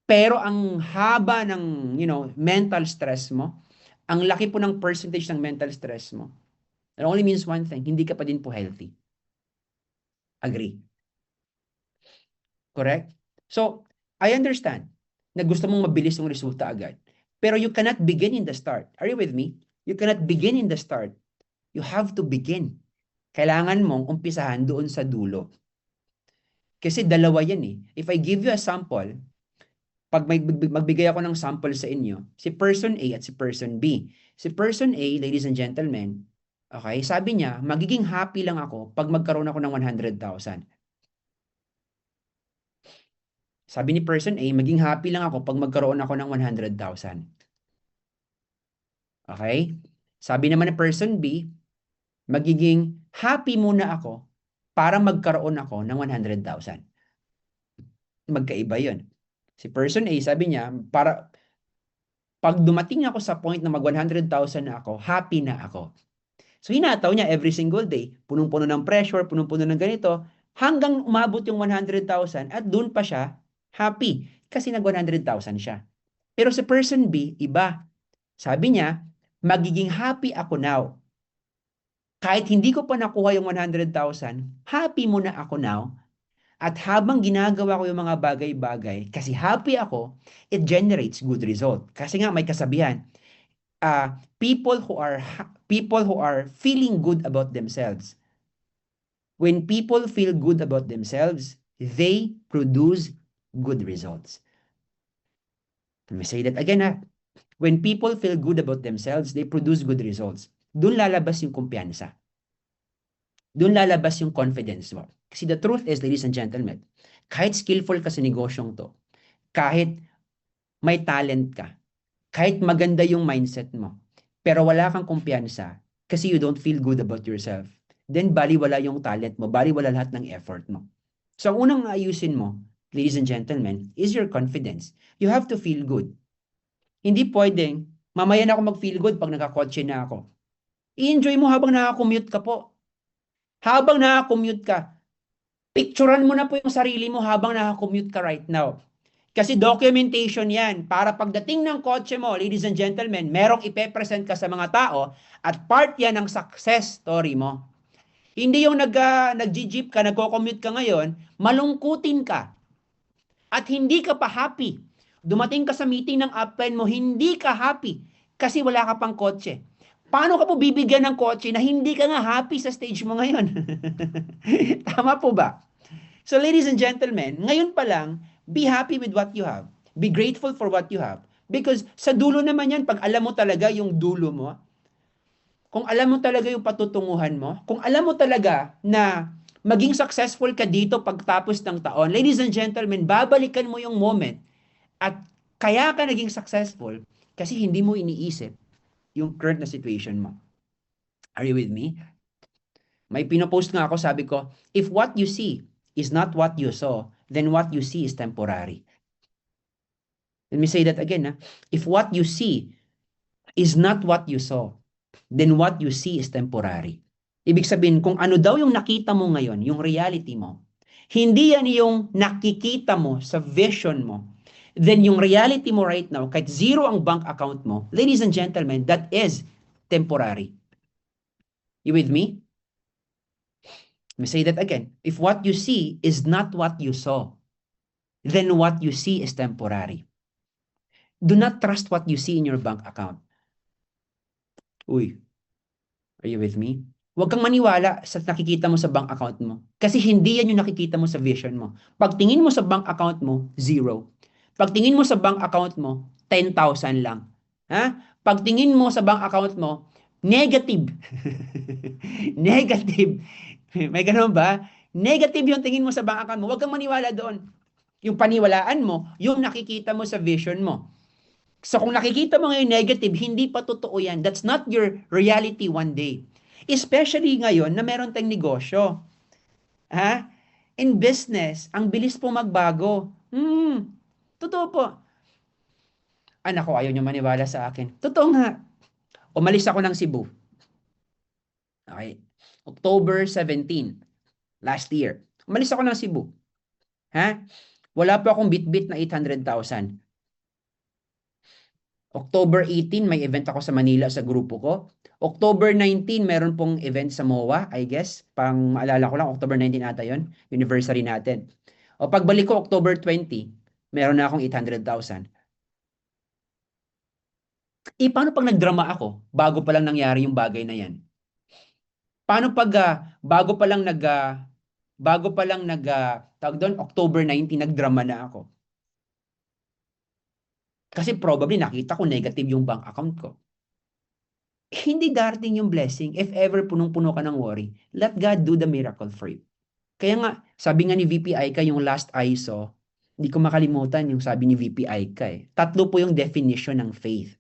[SPEAKER 1] Pero ang haba ng, mental stress mo, ang laki po ng percentage ng mental stress mo. It only means one thing, hindi ka pa din po healthy. Agree? Correct? So, I understand na gusto mong mabilis yung resulta agad. Pero you cannot begin in the start. Are you with me? You cannot begin in the start. You have to begin. Kailangan mong umpisahan doon sa dulo. Kasi dalawa yan eh. If I give you a sample, pag magbigay ako ng sample sa inyo, si person A at si person B. Si person A, ladies and gentlemen, okay, sabi niya, magiging happy lang ako pag magkaroon ako ng 100,000. Sabi ni person A, maging happy lang ako pag magkaroon ako ng 100,000. Okay? Sabi naman ng person B, magiging happy muna ako para magkaroon ako ng 100,000. Magkaiba 'yon. Si person A, sabi niya, para Pag dumating ako sa point na mag 100,000 na ako, happy na ako. So hinataw niya every single day, punong-puno ng pressure, punong-puno ng ganito, hanggang umabot yung 100,000 at doon pa siya happy kasi nag 100,000 siya. Pero sa person B, iba. Sabi niya, magiging happy ako now. Kahit hindi ko pa nakuha yung 100,000, happy muna ako now. At habang ginagawa ko yung mga bagay-bagay, kasi happy ako, it generates good result. Kasi nga may kasabihan, people who are feeling good about themselves. When people feel good about themselves, they produce good results. Let me say that again ha. When people feel good about themselves, they produce good results. Doon lalabas yung kumpiyansa. Doon lalabas yung confidence mo. Kasi the truth is, ladies and gentlemen, kahit skillful ka sa negosyong to, kahit may talent ka, kahit maganda yung mindset mo, pero wala kang kumpiyansa kasi you don't feel good about yourself, then baliwala yung talent mo, baliwala lahat ng effort mo. So, ang unang ayusin mo, ladies and gentlemen, is your confidence. You have to feel good. Hindi pwedeng, mamaya na ako mag-feel good pag nakakotse na ako. I-enjoy mo habang nakakommute ka po. Habang nakakommute ka, picturean mo na po yung sarili mo habang nakakommute ka right now. Kasi documentation yan para pagdating ng kotse mo, ladies and gentlemen, merong ipepresent ka sa mga tao at part yan ng success story mo. Hindi yung nag-jeep ka, nagko-commute ka ngayon, malungkutin ka at hindi ka pa happy. Dumating ka sa meeting ng upline mo, hindi ka happy kasi wala ka pang kotse. Paano ka po bibigyan ng kotse na hindi ka nga happy sa stage mo ngayon? Tama po ba? So ladies and gentlemen, ngayon pa lang, be happy with what you have. Be grateful for what you have. Because sa dulo naman yan, pag alam mo talaga yung dulo mo, kung alam mo talaga yung patutunguhan mo, kung alam mo talaga na maging successful ka dito pagtapos ng taon, ladies and gentlemen, babalikan mo yung moment at kaya ka naging successful kasi hindi mo iniisip yung current na situation mo. Are you with me? May pinopost nga ako, sabi ko, if what you see is not what you saw, then what you see is temporary. Let me say that again. Ha? If what you see is not what you saw, then what you see is temporary. Ibig sabihin, kung ano daw yung nakita mo ngayon, yung reality mo, hindi yan yung nakikita mo sa vision mo, then yung reality mo right now, kahit zero ang bank account mo, ladies and gentlemen, that is temporary. You with me? Let me say that again. If what you see is not what you saw, then what you see is temporary. Do not trust what you see in your bank account. Uy, are you with me? Huwag kang maniwala sa nakikita mo sa bank account mo. Kasi hindi yan yung nakikita mo sa vision mo. Pagtingin mo sa bank account mo, zero. Pagtingin mo sa bank account mo, 10,000 lang. Ha? Pagtingin mo sa bank account mo, negative. Negative. May ganun ba? Negative yung tingin mo sa bank account mo. Huwag kang maniwala doon. Yung paniwalaan mo, yung nakikita mo sa vision mo. So kung nakikita mo ngayon negative, hindi pa totoo yan. That's not your reality one day. Especially ngayon na meron tayong negosyo. Ha? In business, ang bilis po magbago. Totoo po. Anak ko, ayaw nyo maniwala sa akin. Totoo nga. Umalis ako ng Cebu. Okay. October 17, last year. Umalis ako ng Cebu. Ha? Wala pa akong bit-bit na 800,000. October 18, may event ako sa Manila sa grupo ko. October 19, meron pong event sa MOA, I guess. Pang maalala ko lang, October 19 ata yun. Anniversary natin. O pagbalik ko, October 20, meron na akong 800,000. Paano pag nagdrama ako, bago pa lang nangyari yung bagay na yan? Paano pag bago pa lang tawag doon, October 19, nagdrama na ako? Kasi probably nakita ko negative yung bank account ko. Hindi darating yung blessing if ever punong-puno ka ng worry. Let God do the miracle for you. Kaya nga, sabi nga ni VP Aika, yung last I saw, hindi ko makalimutan yung sabi ni VP Aika eh. Tatlo po yung definition ng faith.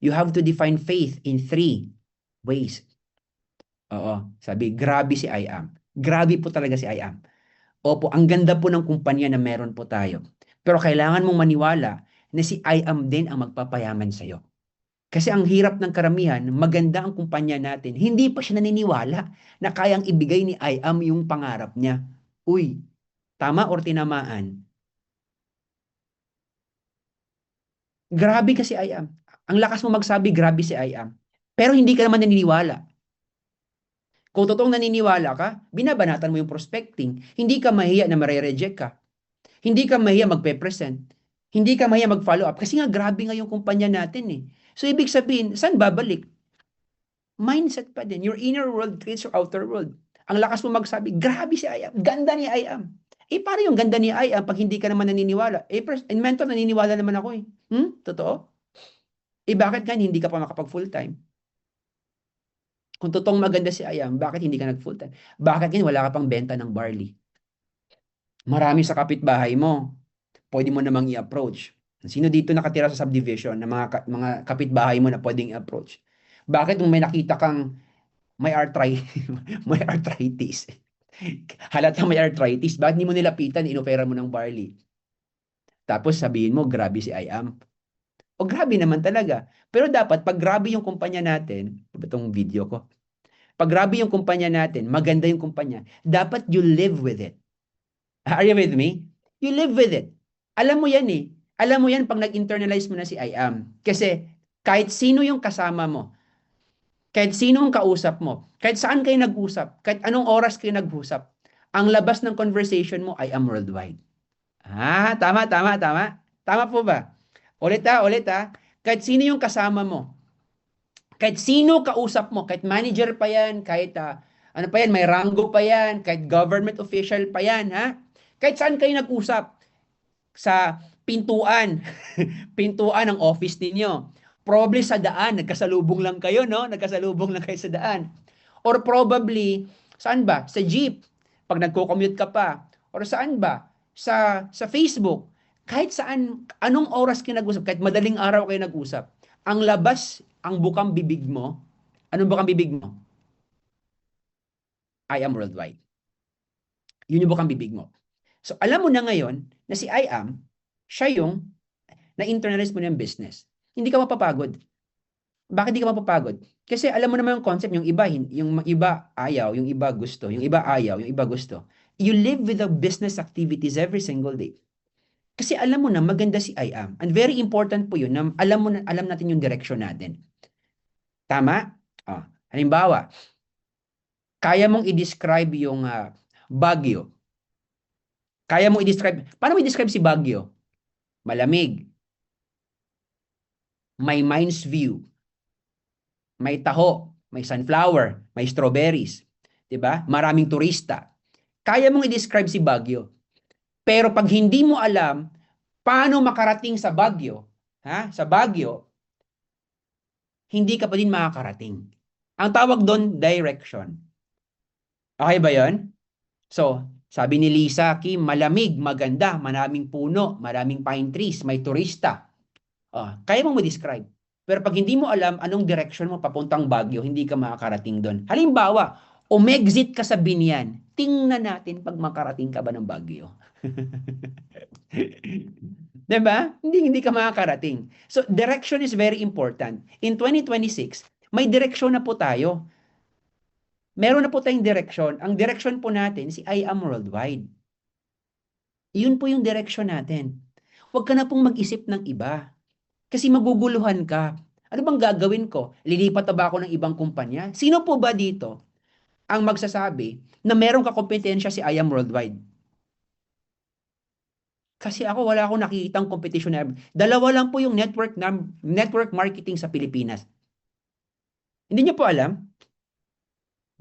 [SPEAKER 1] You have to define faith in 3 ways. Oo, sabi, grabe si I am. Grabe po talaga si I am. Opo, ang ganda po ng kumpanya na meron po tayo. Pero kailangan mong maniwala na si I am din ang magpapayaman sa'yo. Kasi ang hirap ng karamihan, maganda ang kumpanya natin, hindi pa siya naniniwala na kayang ibigay ni I am yung pangarap niya. Uy, tama or tinamaan? Grabe kasi I am. Ang lakas mo magsabi, grabe si I am. Pero hindi ka naman naniniwala. Kung totoong naniniwala ka, binabanatan mo yung prospecting. Hindi ka mahiya na mare-reject ka. Hindi ka mahiya magpe-present. Hindi ka mahiya mag-follow up. Kasi nga, grabe nga yung kumpanya natin eh. So, ibig sabihin, saan babalik? Mindset pa din. Your inner world creates your outer world. Ang lakas mo magsabi, grabe si I am. Ganda ni I am. Eh, paano yung ganda ni I am pag hindi ka naman naniniwala? Eh, in mentor, naniniwala naman ako eh. Totoo? Eh, bakit nga hindi ka pa makapag full-time? Kung totoong maganda si I am, bakit hindi ka nag full-time? Bakit nga wala ka pang benta ng barley? Marami sa kapitbahay mo. Pwede mo namang i-approach. Sino dito nakatira sa subdivision na mga kapitbahay mo na pwedeng i-approach? Bakit kung may nakita kang may arthritis, may arthritis, halatang may arthritis, bakit hindi mo nilapitan, inofera mo ng barley? Tapos sabihin mo, grabe si I am. O grabe naman talaga. Pero dapat, pag grabe yung kumpanya natin, itong video ko, pag grabe yung kumpanya natin, maganda yung kumpanya, dapat you live with it. Are you with me? You live with it. Alam mo yan eh. Alam mo yan pag nag-internalize mo na si I am. Kasi kahit sino yung kasama mo, kahit sino ang kausap mo, kahit saan kayo nag-usap, kahit anong oras kayo nag-usap, ang labas ng conversation mo, I am worldwide. Tama, tama, tama. Tama po ba? Ulit ha. Kahit sino yung kasama mo, kahit sino kausap mo, kahit manager pa yan, kahit ano pa yan, may ranggo pa yan, kahit government official pa yan, ha? Kahit saan kayo nag-usap, sa pintuan, pintuan ng office ninyo. Probably sa daan, nagkasalubong lang kayo, no? Nagkasalubong lang kayo sa daan. Or probably, saan ba? Sa jeep, pag nagko-commute ka pa. Or saan ba? Sa Facebook. Kahit saan, anong oras kayo nag-usap, kahit madaling araw kayo nag-usap, ang labas, ang bukang bibig mo, anong bukang bibig mo? I am worldwide. Yun yung bukang bibig mo. So, alam mo na ngayon na si I am, siya yung na-internalize mo na yung business. Hindi ka mapapagod. Bakit hindi ka mapapagod? Kasi alam mo naman yung concept, yung iba ayaw, yung iba gusto, yung iba ayaw, yung iba gusto. You live with the business activities every single day. Kasi alam mo na maganda si I am. And very important po yun na alam natin yung direction natin. Tama? Halimbawa, kaya mong i-describe yung Baguio. Kaya mong i-describe, paano mo i-describe si Baguio? Malamig, may Mines View, may taho, may sunflower, may strawberries, 'di ba? Maraming turista. Kaya mong i-describe si Baguio. Pero pag hindi mo alam paano makarating sa Baguio, Sa Baguio, hindi ka pa din makakarating. Ang tawag doon, direction. Okay ba 'yon? So, sabi ni Lisa, Kim, malamig, maganda, maraming puno, maraming pine trees, may turista. Kaya mong ma-describe. Pero pag hindi mo alam anong direction mo papuntang Baguio, hindi ka makakarating doon. Halimbawa, umexit ka sa Binyan. Tingnan natin pag makarating ka ba ng Baguio. 'Di ba? Hindi ka makakarating. So, direction is very important. In 2026, may direksyon na po tayo. Meron na po tayong direksyon. Ang direksyon po natin, si I am worldwide. Yun po yung direksyon natin. Huwag ka na pong mag-isip ng iba. Kasi maguguluhan ka. Ano bang gagawin ko? Lilipat na ba ako ng ibang kumpanya? Sino po ba dito ang magsasabi na meron ka kompetensya si I am worldwide? Kasi ako wala akong nakikitang competition na. Dalawa lang po yung network marketing sa Pilipinas. Hindi niyo po alam?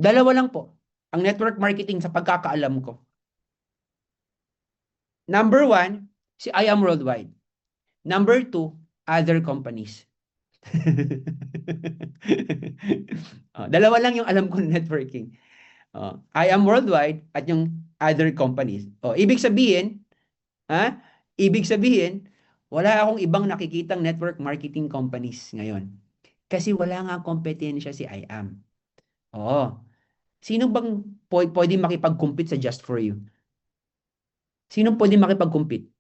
[SPEAKER 1] Dalawa lang po ang network marketing sa pagkakaalam ko. Number one, si I am worldwide. Number two, other companies. Dalawa lang yung alam ko na networking. I am worldwide at yung other companies. Ibig sabihin, Ibig sabihin, wala akong ibang nakikitang network marketing companies ngayon. Kasi wala nga kompetensya si I am. Sino bang pwede makipag-compete sa Just For You? Sino pwede makipag-compete?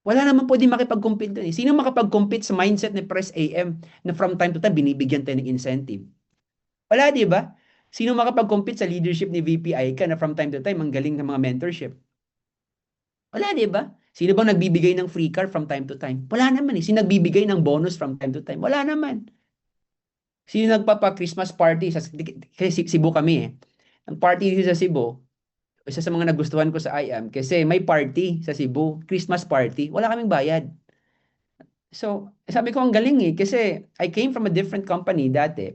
[SPEAKER 1] Wala naman pwede makipag-compete doon eh. Sino makapag-compete sa mindset ni Press AM na from time to time binibigyan tayo ng incentive? Wala, di ba? Sino makapag-compete sa leadership ni VP Aika na from time to time ang galing ng mga mentorship? Wala, di ba? Sino bang nagbibigay ng free car from time to time? Wala naman eh. Sino nagbibigay ng bonus from time to time? Wala naman. Sino nagpapa-Christmas party sa kasi Cebu kami eh. Ang party dito sa Cebu, isa sa mga nagustuhan ko sa IAM kasi may party sa Cebu, Christmas party. Wala kaming bayad. So, sabi ko ang galing eh kasi I came from a different company dati.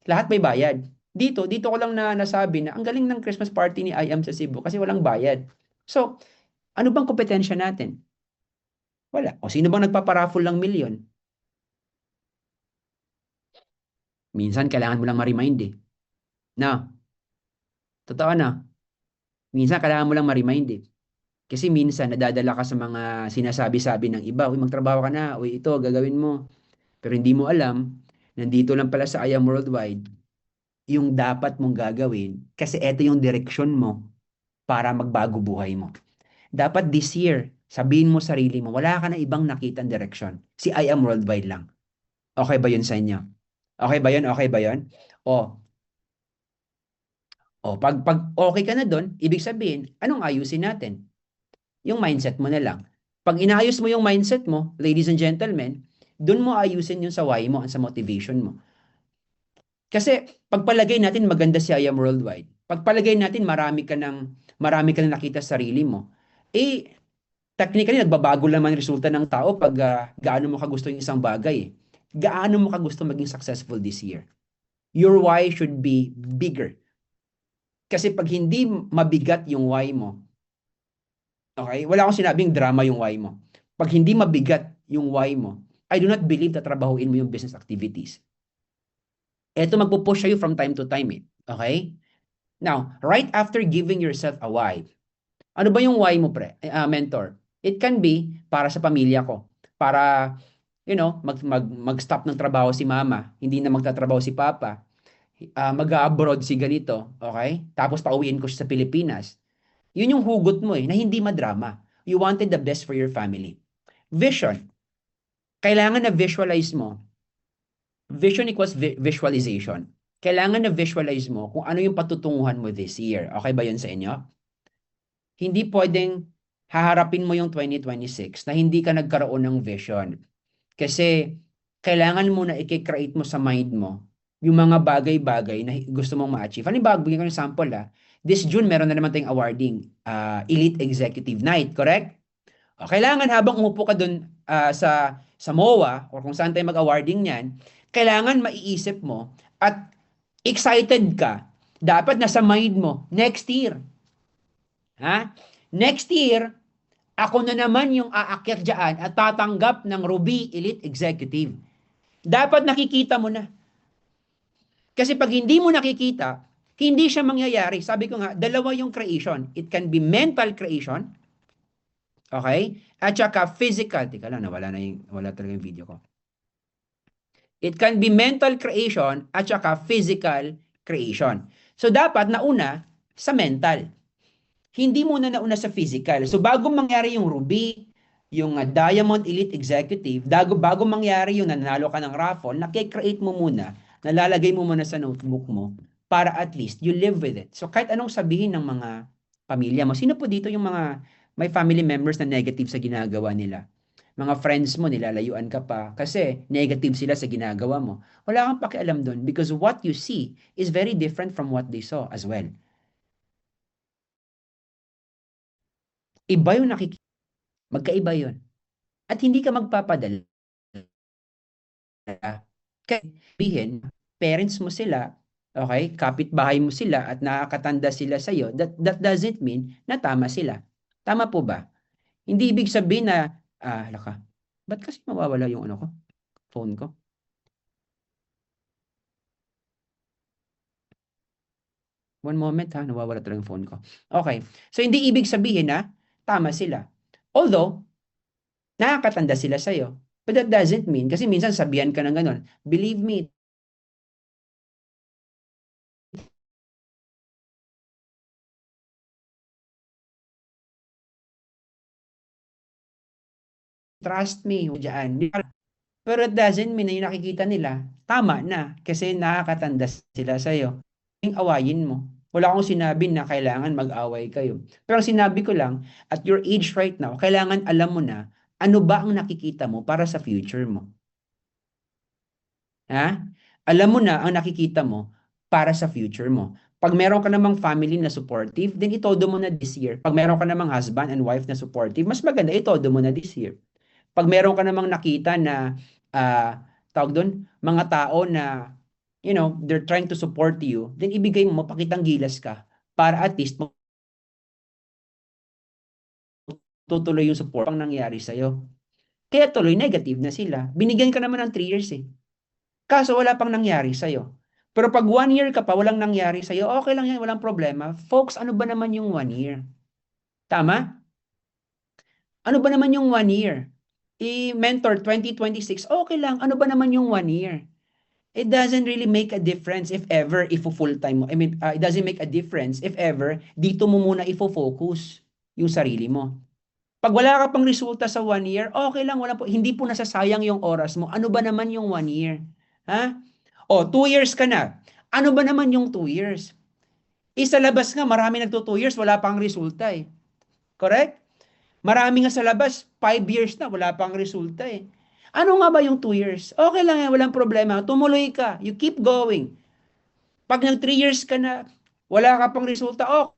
[SPEAKER 1] Lahat may bayad. Dito ko lang na nasabi na ang galing ng Christmas party ni IAM sa Cebu kasi walang bayad. So, ano bang kompetensya natin? Wala. O sino bang nagpaparaffle ng milyon? Minsan kailangan mo lang ma-remind eh. Na, totoo na. Minsan kailangan mo lang ma-remind eh. Kasi minsan nadadala ka sa mga sinasabi-sabi ng iba, uy magtrabaho ka na, uy ito gagawin mo. Pero hindi mo alam, nandito lang pala sa IAM Worldwide, yung dapat mong gagawin kasi ito yung direksyon mo para magbago buhay mo. Dapat this year, sabihin mo sarili mo, wala ka na ibang nakitang direksyon. Si IAM Worldwide lang. Okay ba yun sa inyo? Okay ba yun? Okay ba yun? O, pag okay ka na doon, ibig sabihin, anong ayusin natin? Yung mindset mo na lang. Pag inaayos mo yung mindset mo, ladies and gentlemen, doon mo ayusin yung sa why mo at sa motivation mo. Kasi pagpalagay natin maganda si I Am Worldwide. Pagpalagay natin marami ka na nakita sa sarili mo. Eh, technically, nagbabago naman yung resulta ng tao pag gaano mo kagusto yung isang bagay. Gaano mo kagusto maging successful this year. Your why should be bigger. Kasi pag hindi mabigat yung why mo, okay, wala akong sinabing drama yung why mo. Pag hindi mabigat yung why mo, I do not believe na trabahuin mo yung business activities. Ito magpo-push sa'yo from time to time eh. Okay? Now, right after giving yourself a why, ano ba yung why mo, mentor? It can be para sa pamilya ko. Para, mag-stop ng trabaho si mama. Hindi na magtatrabaho si papa. Mag-abroad si ganito. Okay? Tapos pauwiin ko siya sa Pilipinas. Yun yung hugot mo eh, na hindi madrama. You wanted the best for your family. Vision. Kailangan na visualize mo. Vision equals visualization. Kailangan na visualize mo kung ano yung patutunguhan mo this year. Okay ba yun sa inyo? Hindi pwedeng haharapin mo yung 2026 na hindi ka nagkaroon ng vision. Kasi kailangan mo na i-create mo sa mind mo yung mga bagay-bagay na gusto mong ma-achieve. Halimbawa, bigyan ko ng sample This June, meron na naman tayong awarding, Elite Executive Night, correct? Kailangan habang umupo ka dun sa MOA or kung saan tayo mag-awarding niyan, kailangan maiisip mo at excited ka. Dapat nasa mind mo, next year. Ha? Next year, ako na naman yung aakyat dyan at tatanggap ng Ruby Elite Executive. Dapat nakikita mo na. Kasi pag hindi mo nakikita, hindi siya mangyayari. Sabi ko nga, dalawa yung creation. It can be mental creation, okay? At saka physical. Tika lang, wala talaga yung video ko. It can be mental creation at saka physical creation. So, dapat nauna sa mental. Hindi muna nauna sa physical. So, bago mangyari yung Ruby, yung Diamond Elite Executive, bago mangyari yung nanalo ka ng raffle, nakikreate mo muna, nalalagay mo muna sa notebook mo para at least you live with it. So, kahit anong sabihin ng mga pamilya mo, sino po dito yung mga may family members na negative sa ginagawa nila? Mga friends mo, nilalayuan ka pa kasi negative sila sa ginagawa mo. Wala kang pakialam doon because what you see is very different from what they saw as well. Iba yung nakikita. Magkaiba yun. At hindi ka magpapadala. Kaya sabihin, parents mo sila, okay, kapitbahay mo sila at nakakatanda sila sa iyo, that doesn't mean na tama sila. Tama po ba? Hindi ibig sabihin na, laka, ba't kasi mawawala yung ano ko? Phone ko? One moment ha, nawawala talaga yung phone ko. Okay. So, hindi ibig sabihin na tama sila. Although, nakakatanda sila sa'yo. But that doesn't mean, kasi minsan sabihan ka ng ganun, believe me, trust me, dyan. Pero it doesn't mean na yung nakikita nila, tama na. Kasi nakakatanda sila sa'yo. Yung awayin mo. Wala akong sinabi na kailangan mag-away kayo. Pero ang sinabi ko lang, at your age right now, kailangan alam mo na ano ba ang nakikita mo para sa future mo. Ha? Alam mo na ang nakikita mo para sa future mo. Pag meron ka namang family na supportive, then itodo mo na this year. Pag meron ka namang husband and wife na supportive, mas maganda itodo mo na this year. Pag meron ka namang nakita na tawag doon, mga tao na they're trying to support you, then ibigay mo, mapakitang gilas ka para at least tutuloy yung support pang nangyari sa'yo. Kaya tuloy, negative na sila. Binigyan ka naman ng 3 years eh. Kaso wala pang nangyari sa'yo. Pero pag 1 year ka pa, walang nangyari sa'yo, okay lang yan, walang problema. Folks, ano ba naman yung 1 year? Tama? Ano ba naman yung 1 year? I-mentor 2026, okay lang. Ano ba naman yung 1 year? It doesn't really make a difference if ever full time mo. I mean, it doesn't make a difference if ever dito mo muna ifo-focus yung sarili mo. Pag wala ka pang resulta sa 1 year, okay lang, wala po, hindi po nasasayang yung oras mo. Ano ba naman yung 1 year? Ha? O, 2 years ka na. Ano ba naman yung 2 years? Sa labas nga, marami nagto 2 years, wala pang resulta eh. Correct? Marami nga sa labas, 5 years na, wala pang resulta eh. Ano nga ba yung 2 years? Okay lang yan, walang problema. Tumuloy ka. You keep going. Pag nag 3 years ka na, wala ka pang resulta, okay.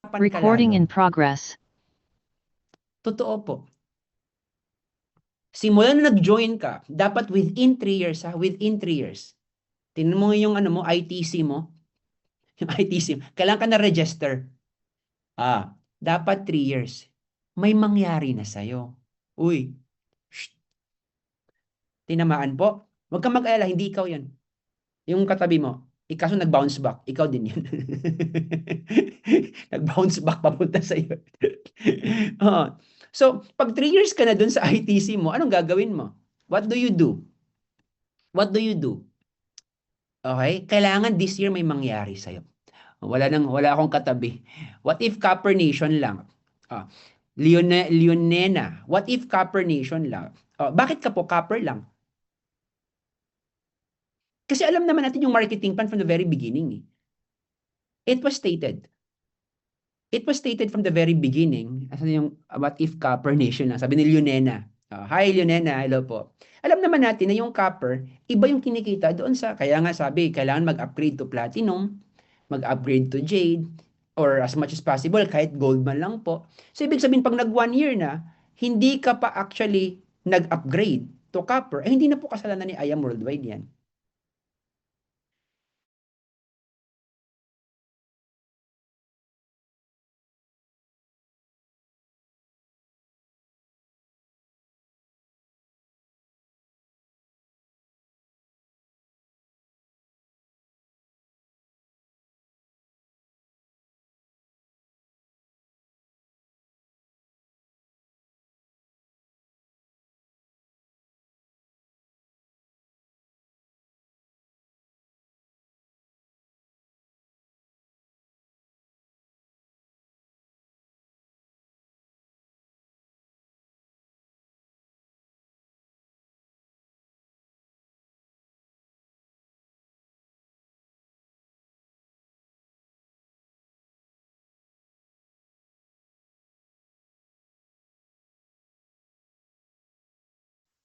[SPEAKER 2] Recording in progress.
[SPEAKER 1] Totoo po. Simula na nag-join ka, dapat within 3 years ha, within 3 years. Tingnan mo yung ano mo, ITC mo. Yung ITC mo. Kailangan ka na register. Dapat 3 years. May mangyari na sa'yo. Uy, shh, tinamaan po. Huwag kang mag-alala, hindi ikaw yan. Yung katabi mo, ikaso nag-bounce back, ikaw din yan. Nag-bounce back papunta sa iyo. So, pag 3 years ka na dun sa ITC mo, anong gagawin mo? What do you do? What do you do? Okay? Kailangan this year may mangyari sa'yo. Wala akong katabi. What if Copper Nation lang? Ah, Leonena, what if Copper Nation lang? Bakit ka po Copper lang? Kasi alam naman natin yung marketing plan from the very beginning. It was stated. It was stated from the very beginning, as yung what if Copper Nation lang. Sabi ni Leonena. Hi Leonena, hello po. Alam naman natin na yung copper, iba yung kinikita doon kaya nga sabi, kailangan mag-upgrade to platinum, mag-upgrade to jade, or as much as possible, kahit gold man lang po. So ibig sabihin, pag nag 1 year na, hindi ka pa actually nag-upgrade to copper, hindi na po kasalanan ni IAM Worldwide yan.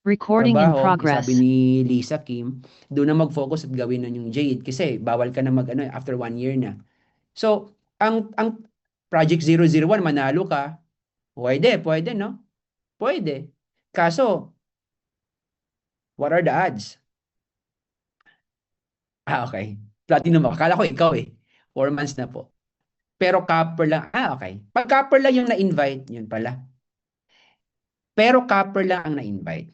[SPEAKER 2] Recording in
[SPEAKER 1] trabaho, yung sabi
[SPEAKER 2] progress.
[SPEAKER 1] ni Lisa Kim, doon na mag-focus at gawin nun yung Jade kasi bawal ka na mag ano after 1 year na. So, ang Project 001 manalo ka, pwede no? Pwede. Kaso, what are the odds? Okay. Platinum ako. Akala ko ikaw eh. 4 months na po. Pero copper lang. Okay. Pag copper lang yung na-invite, yun pala. Pero copper lang ang na-invite.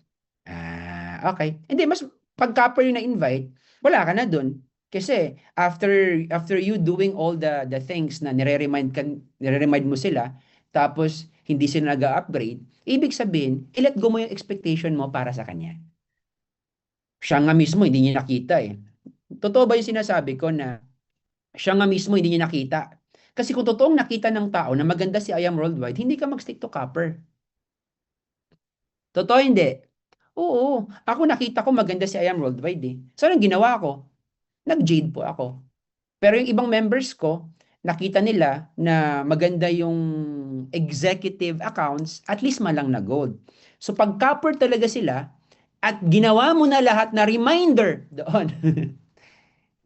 [SPEAKER 1] Okay. Hindi, mas pag copper yung na-invite, wala ka na dun. Kasi after you doing all the things na nire-remind mo sila, tapos hindi sila nag-upgrade, ibig sabihin, i-let go mo yung expectation mo para sa kanya. Siya nga mismo hindi niya nakita eh. Totoo ba yung sinasabi ko na siya nga mismo hindi niya nakita? Kasi kung totoong nakita ng tao na maganda si I Am Worldwide, hindi ka mag-stick to copper. Totoo hindi? Oo. Ako nakita ko maganda si I Am Worldwide eh. So anong ginawa ko? Nag-jade po ako. Pero yung ibang members ko, nakita nila na maganda yung executive accounts, at least malang na gold. So pag copper talaga sila, at ginawa mo na lahat na reminder doon,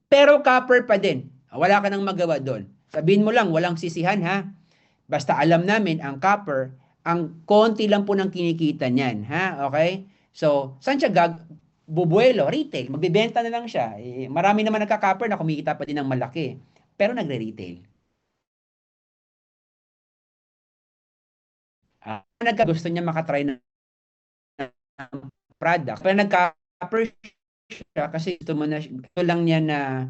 [SPEAKER 1] pero copper pa din. Wala ka nang magawa doon. Sabihin mo lang, walang sisihan ha. Basta alam namin, ang copper, ang konti lang po ng kinikita niyan. Ha? Okay? So, saan siya bubuelo? Retail. Magbibenta na lang siya. Marami naman nagka-copper na kumikita pa din ng malaki. Pero nagre-retail. Gusto niya makatry ng product. Pero nagka-copper siya kasi gusto lang niya na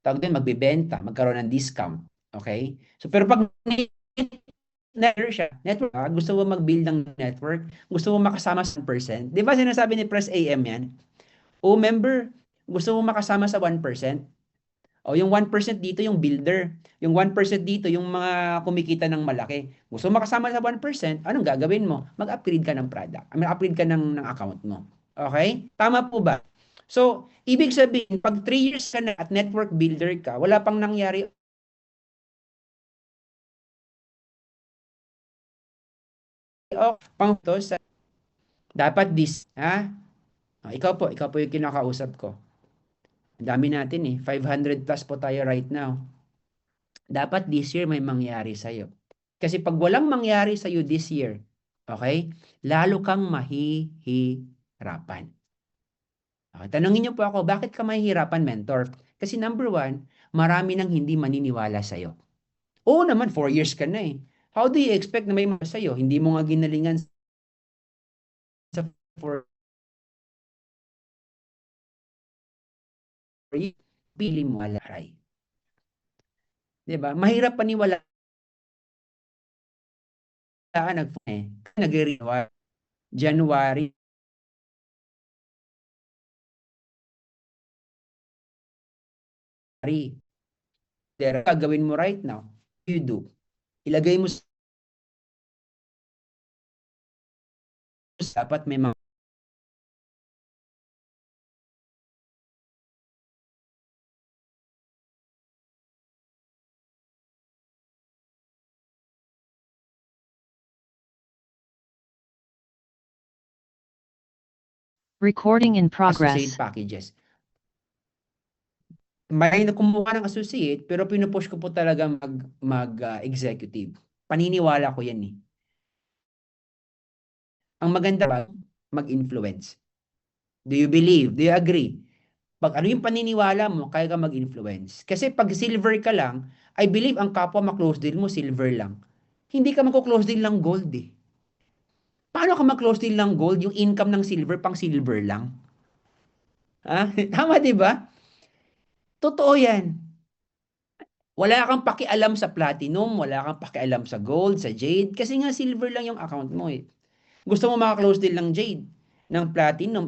[SPEAKER 1] tawag din magbebenta, magkaroon ng discount. Okay? So pero pag network siya, network, gusto mo mag-build ng network, gusto mo makasama sa 1%. Di ba sinasabi ni Press AM yan? O member, gusto mo makasama sa 1%? O yung 1% dito yung builder. Yung 1% dito yung mga kumikita ng malaki. Gusto mo makasama sa 1%, anong gagawin mo? Mag-upgrade ka ng product. Mag-upgrade ka ng account mo. Okay? Tama po ba? So, ibig sabihin, pag 3 years ka na at network builder ka, wala pang nangyari pang to sa dapat ha? Ikaw po yung kinakausap ko. Ang dami natin eh. 500 plus po tayo right now. Dapat this year may mangyari sa'yo. Kasi pag walang mangyari sa'yo this year, okay, lalo kang mahihirapan. Okay, tanungin niyo po ako, bakit ka mahihirapan, mentor? Kasi number one, marami nang hindi maniniwala sa'yo. Oo naman, 4 years ka na eh. How do you expect na may mas sa'yo? Hindi mo nga ginalingan sa 4 years. Pili mo alaray. 'Di ba? Mahirap paniwalaan nagre-renew January. Gagawin mo right now. You do. Ilagay mo dapat may mga
[SPEAKER 2] Recording in
[SPEAKER 1] associate
[SPEAKER 2] progress.
[SPEAKER 1] packages. May kumuha ng associate pero pinupush ko po talaga executive. Paniniwala ko 'yan eh. Ang maganda mag-influence. Do you believe? Do you agree? Pag ano yung paniniwala mo, kaya ka mag-influence. Kasi pag silver ka lang, I believe ang kapwa ma-close deal mo silver lang. Hindi ka magko-close deal ng gold eh. Paano ka mag-close deal ng gold? Yung income ng silver pang silver lang. Ha? Tama 'di ba? Totoo 'yan. Wala kang pakialam sa platinum, wala kang pakialam sa gold, sa jade, kasi nga silver lang yung account mo eh. Gusto mo maka-close deal ng jade, ng platinum,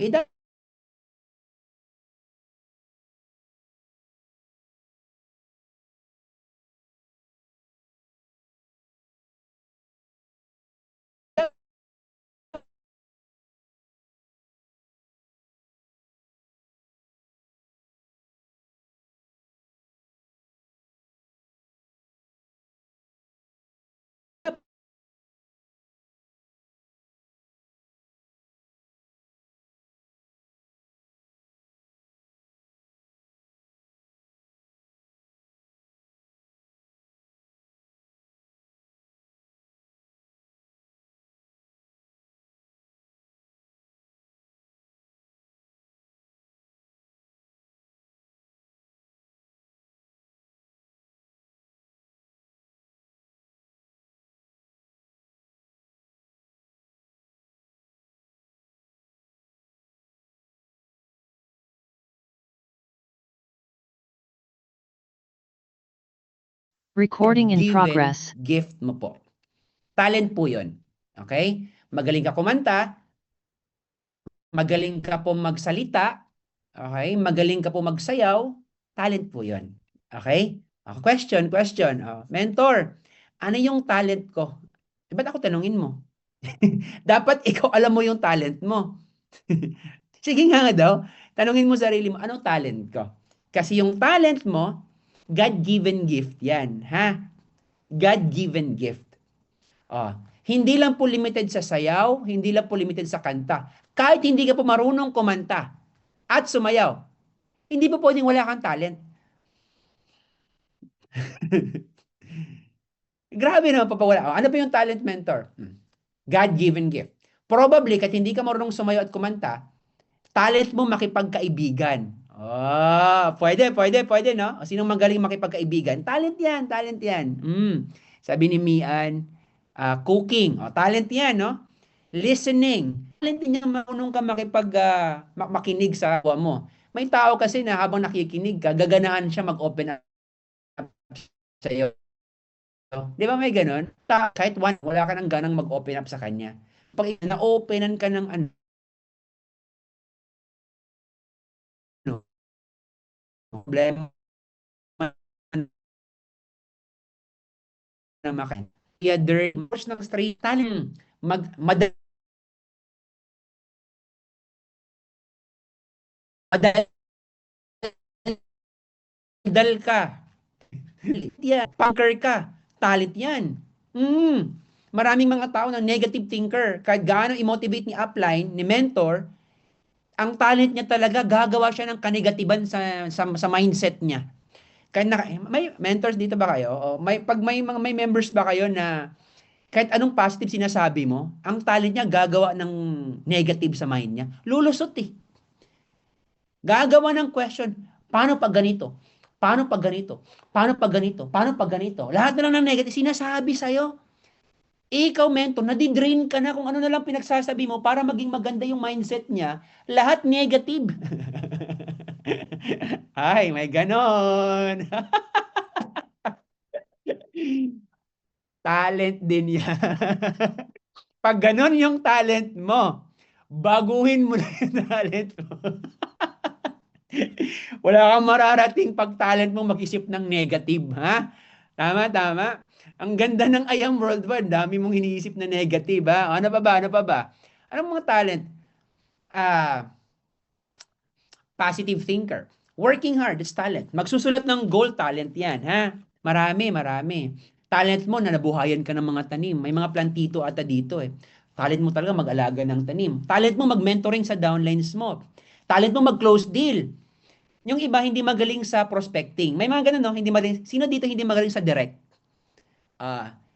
[SPEAKER 2] Recording in
[SPEAKER 1] given
[SPEAKER 2] progress.
[SPEAKER 1] gift mo po. Talent po yun. Okay? Magaling ka kumanta, magaling ka po magsalita, okay? Magaling ka po magsayaw, talent po yun. Okay? Question. Mentor, ano yung talent ko? Ba't ako tanungin mo? Dapat ikaw alam mo yung talent mo. Sige nga daw, tanungin mo sarili mo, anong talent ko? Kasi yung talent mo, God-given gift yan, ha? God-given gift. Oh, hindi lang po limited sa sayaw, hindi lang po limited sa kanta. Kahit hindi ka po marunong kumanta at sumayaw, hindi po pwedeng wala kang talent. Grabe naman papawala. Ano pa yung talent, mentor? God-given gift. Probably, kahit hindi ka marunong sumayaw at kumanta, talent mo makipagkaibigan. Pwede, no? O, sinong magaling makipagkaibigan? Talent yan. Sabi ni Mian, cooking. O, talent yan, no? Listening. Talent din yung marunong ka makinig sa kapwa mo. May tao kasi na habang nakikinig ka, gaganahan siya mag-open up sa iyo. Di ba may ganun? Kahit wala ka nang ganang mag-open up sa kanya. Pag na-openan ka ng ano, problema na makan. Kaya dirt, ng straight talent, madal ka. Yan, punker ka. Talent yan. Maraming mga tao na negative thinker. Kahit gaano i-motivate ni upline, ni mentor, ang talent niya talaga, gagawa siya ng kanegatiban sa mindset niya. Kaya may mentors dito ba kayo? O may members ba kayo na kahit anong positive sinasabi mo, ang talent niya gagawa ng negative sa mind niya. Lulusot eh. Gagawa ng question, paano pag ganito? Paano pag ganito? Paano pag ganito? Paano pag ganito? Lahat na lang ng negative sinasabi sa'yo. Ikaw, mentor, nadidrain ka na kung ano na lang pinagsasabi mo para maging maganda yung mindset niya. Lahat negative. Ay, may ganon. Talent din yan. Pag ganon yung talent mo, baguhin mo na yung talent mo. Wala kang mararating pag talent mo mag-isip ng negative, ha? Tama. Ang ganda ng I Am World War, dami mong iniisip na negative, ha? Ano pa ba? Anong mga talent? Positive thinker. Working hard is talent. Magsusulat ng goal, talent yan, ha? Marami. Talent mo na nabuhayan ka ng mga tanim. May mga plantito ata dito eh. Talent mo talaga mag-alaga ng tanim. Talent mo mag-mentoring sa downlines mo. Talent mo mag-close deal. Yung iba hindi magaling sa prospecting. May mga ganun, no? Hindi magaling. Sino dito hindi magaling sa direct?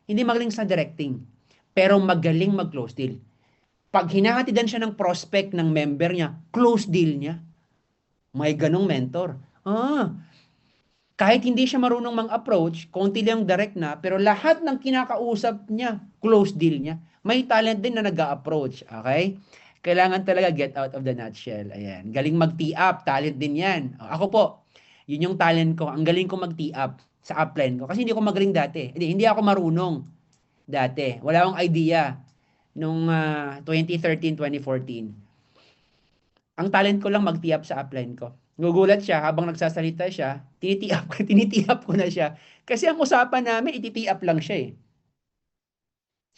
[SPEAKER 1] Hindi magaling sa directing. Pero magaling mag-close deal. Pag hinahatidan siya ng prospect ng member niya, close deal niya. May ganong mentor. Kahit hindi siya marunong mang-approach, konti lang direct na, pero lahat ng kinakausap niya, close deal niya. May talent din na nag-a-approach. Okay? Kailangan talaga get out of the nutshell. Ayan. Galing mag-tee up. Talent din yan. Ako po, yun yung talent ko. Ang galing ko mag-tee up sa upline ko. Kasi hindi ako magaling dati. Hindi ako marunong dati. Wala akong idea nung 2013, 2014. Ang talent ko lang mag-tee up sa upline ko. Gugulat siya habang nagsasalita siya, tinitee up ko na siya. Kasi ang usapan namin, ititee up lang siya eh.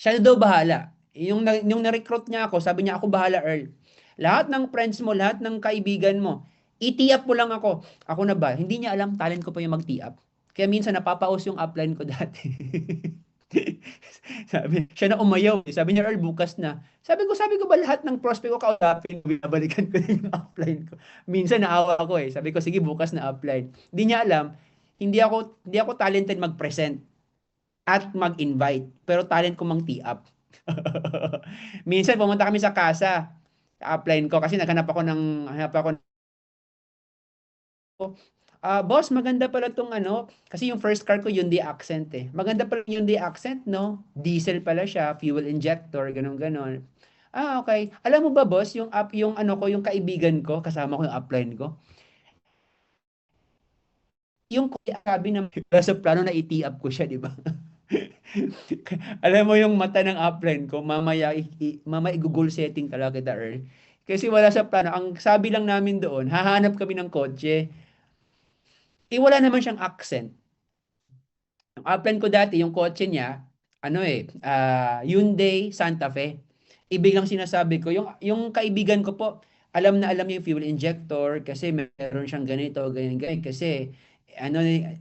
[SPEAKER 1] Siya na daw bahala. Yung na-recruit niya ako, sabi niya, ako bahala, Earl. Lahat ng friends mo, lahat ng kaibigan mo, i-tee up mo lang ako. Ako na ba? Hindi niya alam, talent ko pa yung mag-tee up. Kaya minsan napapaus yung upline ko dati. Siya na umayaw. Sabi niya, Earl, bukas na. Sabi ko ba lahat ng prospect ko kausapin, binabalikan ko yung upline ko. Minsan naawa ako eh. Sabi ko, sige, bukas na upline. Hindi niya alam, hindi ako talented mag-present at mag-invite. Pero talent ko mang tee up. Minsan pumunta kami sa casa, sa upline ko, kasi hanap ako boss, maganda pala tong ano, kasi yung first car ko Hyundai Accent eh. Maganda pala yung Hyundai Accent, no? Diesel pala siya, fuel injector, ganun. Okay. Alam mo ba, boss, yung ano ko, yung kaibigan ko, kasama ko yung upline ko, Yung sabi na sa plano na i-tee-up ko siya, di ba? Alam mo yung mata ng upline ko, mamaya i-goal setting talaga kita, Earl. Kasi wala sa plano. Ang sabi lang namin doon, hahanap kami ng kotse. Wala naman siyang accent. Ang upline ko dati, yung kotse niya, Hyundai Santa Fe. Ibigang sinasabi ko, yung kaibigan ko po, alam na alam niya yung fuel injector kasi meron siyang ganito, ganyan, ganyan. Kasi,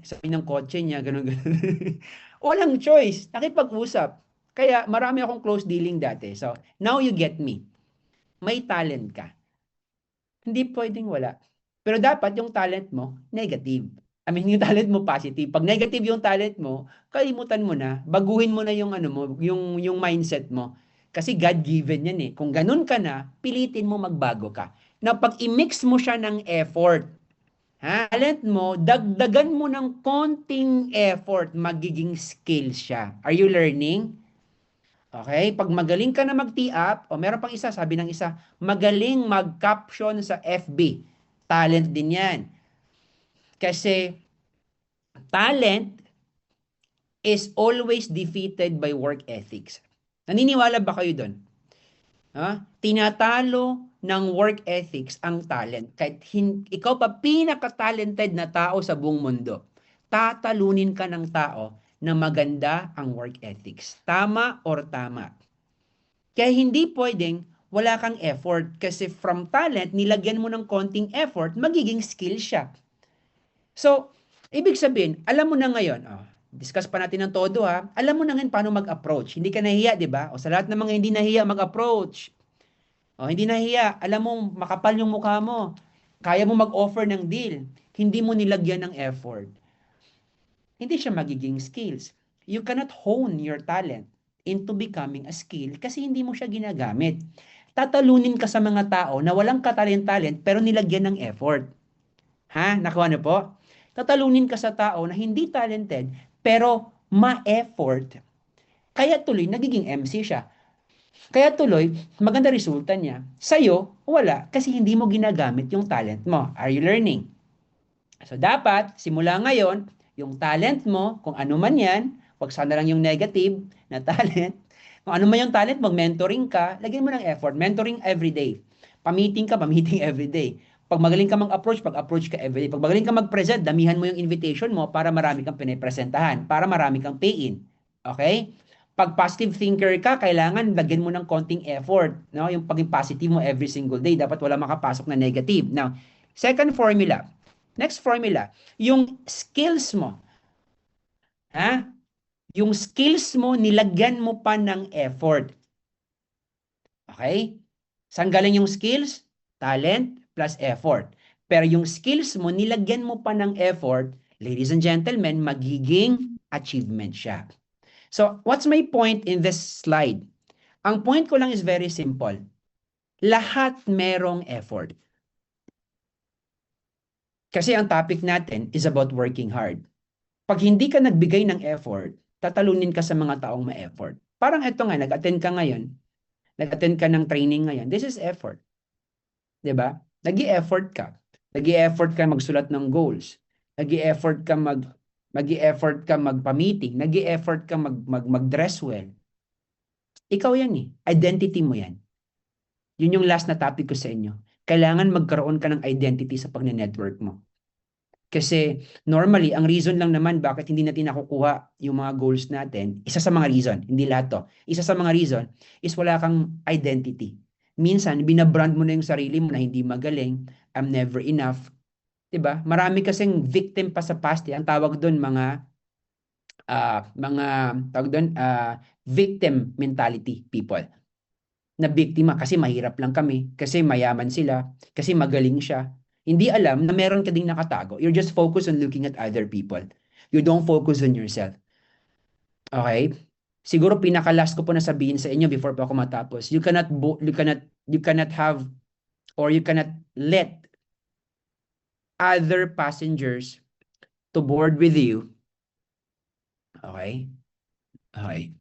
[SPEAKER 1] sabi ng kotse niya, ganun, ganun. Walang choice. Nakipag-usap. Kaya marami akong close dealing dati. So, now you get me. May talent ka. Hindi pwedeng wala. Pero dapat yung talent mo, negative. I mean, yung talent mo positive. Pag negative yung talent mo, kalimutan mo na, baguhin mo na yung ano mo, yung mindset mo. Kasi God-given yan eh. Kung ganun ka na, pilitin mo magbago ka. Na pag i-mix mo siya ng effort, talent mo, dagdagan mo ng konting effort, magiging skill siya. Are you learning? Okay? Pag magaling ka na mag-tee up, o meron pang isa, sabi ng isa, magaling mag-caption sa FB. Talent din yan. Kasi talent is always defeated by work ethics. Naniniwala ba kayo doon? Ha? Tinatalo ng work ethics ang talent. Kahit ikaw pa pinaka-talented na tao sa buong mundo, tatalunin ka ng tao na maganda ang work ethics. Tama or tama? Kaya hindi pwedeng wala kang effort kasi from talent, nilagyan mo ng konting effort, magiging skill siya. So, ibig sabihin, alam mo na ngayon, discuss pa natin ng todo ha, alam mo na ngayon paano mag-approach. Hindi ka nahiya, di ba? O sa lahat ng mga hindi nahiya mag-approach. O hindi nahiya, alam mo, makapal yung mukha mo. Kaya mo mag-offer ng deal. Hindi mo nilagyan ng effort. Hindi siya magiging skills. You cannot hone your talent into becoming a skill kasi hindi mo siya ginagamit. Tatalunin ka sa mga tao na walang katalent-talent pero nilagyan ng effort. Ha? Nakuha niyo po? Tatalunin ka sa tao na hindi talented pero ma-effort. Kaya tuloy, nagiging MC siya. Kaya tuloy, maganda resulta niya. Sa'yo, wala kasi hindi mo ginagamit yung talent mo. Are you learning? So dapat, simula ngayon, yung talent mo, kung ano man yan, wag sana lang yung negative na talent. Kung ano man yung talent, mag-mentoring ka, lagyan mo ng effort. Mentoring everyday. Pamiting ka, pamiting everyday. Pag magaling ka mag-approach, pag-approach ka everyday. Pag magaling ka mag-present, damihan mo yung invitation mo para marami kang pinipresentahan, para marami kang pay-in. Okay? Pag positive thinker ka, kailangan lagyan mo ng konting effort. No? Yung paging positive mo every single day, dapat wala makapasok na negative. Now, second formula, next formula, yung skills mo. Ha? Yung skills mo, nilagyan mo pa ng effort. Okay? Saan galing yung skills? Talent plus effort. Pero yung skills mo, nilagyan mo pa ng effort, ladies and gentlemen, magiging achievement siya. So, what's my point in this slide? Ang point ko lang is very simple. Lahat merong effort. Kasi ang topic natin is about working hard. Pag hindi ka nagbigay ng effort, tatalunin ka sa mga taong ma-effort. Parang eto nga, nag-attend ka ngayon, nag-attend ka ng training ngayon, this is effort. 'Di ba? Nag-i-effort ka. Nag-i-effort ka magsulat ng goals. Nag-i-effort ka mag-i-effort ka magpa-meeting, nag-i-effort ka mag-dress well. Ikaw yan eh. Identity mo yan. Yun yung last na topic ko sa inyo. Kailangan magkaroon ka ng identity sa pagne-network mo. Kasi normally, ang reason lang naman bakit hindi natin nakukuha yung mga goals natin, isa sa mga reason, hindi lahat to, isa sa mga reason is wala kang identity. Minsan, binabrand mo na yung sarili mo na hindi magaling, I'm never enough. 'Di ba? Marami kasing victim pa sa past, ang tawag doon victim mentality people. Na biktima kasi mahirap lang kami, kasi mayaman sila, kasi magaling siya. Hindi alam na meron ka ding nakatago. You're just focused on looking at other people. You don't focus on yourself. Okay? Siguro pinaka-last ko po na sabihin sa inyo before pa ako matapos. You cannot have or you cannot let other passengers to board with you. Okay? Okay.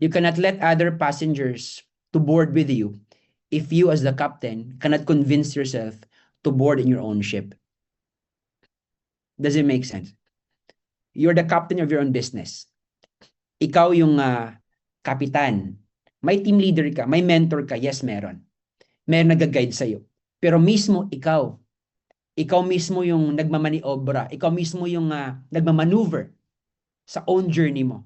[SPEAKER 1] You cannot let other passengers to board with you if you as the captain cannot convince yourself to board in your own ship. Does it make sense? You're the captain of your own business. Ikaw yung kapitan. May team leader ka, may mentor ka, yes, meron. Meron nag-guide sa'yo. Pero mismo ikaw mismo yung nagmamaniobra, ikaw mismo yung nagmamaneuver sa own journey mo.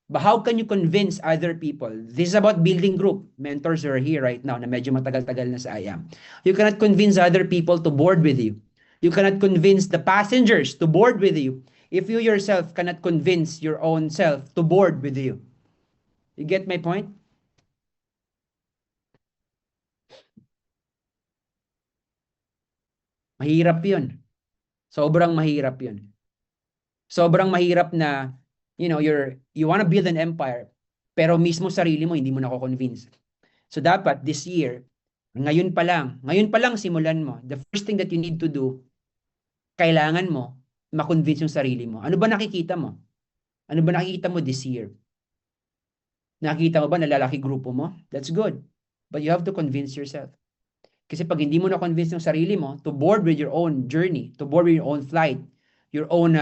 [SPEAKER 1] But how can you convince other people? This is about building group. Mentors are here right now na medyo matagal-tagal na sa IAM. You cannot convince other people to board with you. You cannot convince the passengers to board with you if you yourself cannot convince your own self to board with you. You get my point? Mahirap yun. Sobrang mahirap yun. Sobrang mahirap na, you want to build an empire, pero mismo sarili mo, hindi mo nako-convince. So dapat this year, ngayon pa lang simulan mo. The first thing that you need to do, kailangan mo ma-convince yung sarili mo. Ano ba nakikita mo? Ano ba nakikita mo this year? Nakikita mo ba na lalaki grupo mo? That's good. But you have to convince yourself. Kasi pag hindi mo na-convince yung sarili mo to board with your own journey, to board with your own flight, your own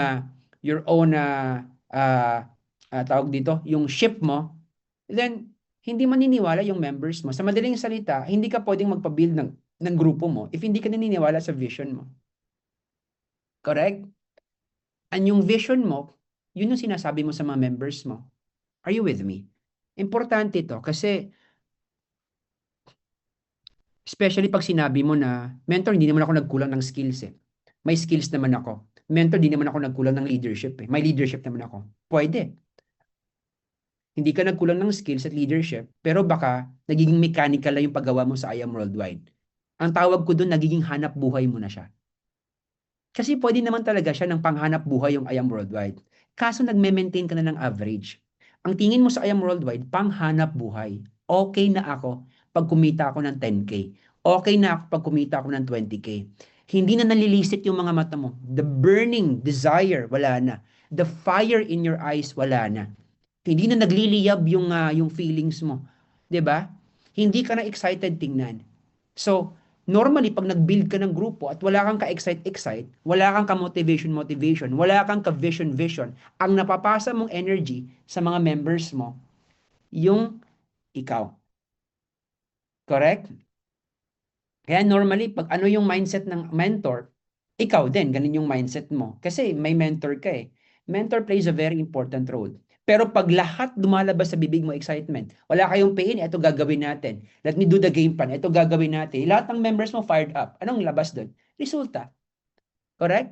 [SPEAKER 1] tawag dito, yung ship mo, then hindi maniniwala yung members mo. Sa madaling salita, hindi ka pwedeng magpa-build ng grupo mo if hindi ka naniniwala sa vision mo. Correct? And yung vision mo, yun yung sinasabi mo sa mga members mo. Are you with me? Importante ito kasi especially pag sinabi mo na, mentor, hindi naman ako nagkulang ng skills eh. May skills naman ako. Mentor, hindi naman ako nagkulang ng leadership eh. May leadership naman ako. Pwede. Hindi ka nagkulang ng skills at leadership, pero baka nagiging mechanical lang yung paggawa mo sa IAM Worldwide. Ang tawag ko doon, nagiging hanap buhay mo na siya. Kasi pwede naman talaga siya ng panghanap buhay yung IAM Worldwide. Kaso nagme-maintain ka na ng average. Ang tingin mo sa IAM Worldwide, panghanap buhay. Okay na ako pag kumita ako ng 10K. Okay na ako pag kumita ako ng 20K. Hindi na nalilisit yung mga mata mo. The burning desire, wala na. The fire in your eyes, wala na. Hindi na nagliliyab yung feelings mo. 'Di ba? Hindi ka na excited tingnan. So, normally, pag nag-build ka ng grupo at wala kang ka-excite, wala kang ka-motivation, wala kang ka-vision, ang napapasa mong energy sa mga members mo, yung ikaw. Correct? Kaya normally, pag ano yung mindset ng mentor, ikaw din, ganun yung mindset mo. Kasi may mentor ka eh. Mentor plays a very important role. Pero pag lahat lumalabas sa bibig mo excitement, wala kayong pain, ito gagawin natin. Let me do the game plan, ito gagawin natin. Lahat ng members mo fired up. Anong labas doon? Resulta. Correct?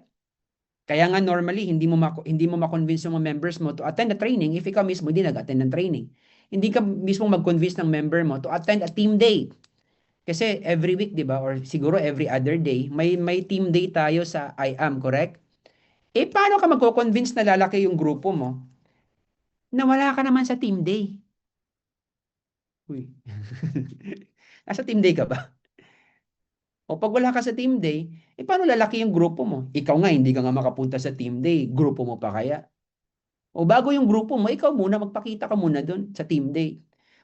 [SPEAKER 1] Kaya nga normally, hindi mo ma-convince yung mga members mo to attend the training if ikaw mismo hindi nag-attend ng training. Hindi ka mismo mag-convince ng member mo to attend a team day. Kasi every week, di ba? Or siguro every other day, may team day tayo sa IAM, correct? Eh, paano ka magko-convince na lalaki yung grupo mo na wala ka naman sa team day? Uy. Nasa team day ka ba? O pag wala ka sa team day, eh paano lalaki yung grupo mo? Ikaw nga, hindi ka nga makapunta sa team day. Grupo mo pa kaya? O bago yung grupo mo, ikaw muna, magpakita ka muna doon sa team day.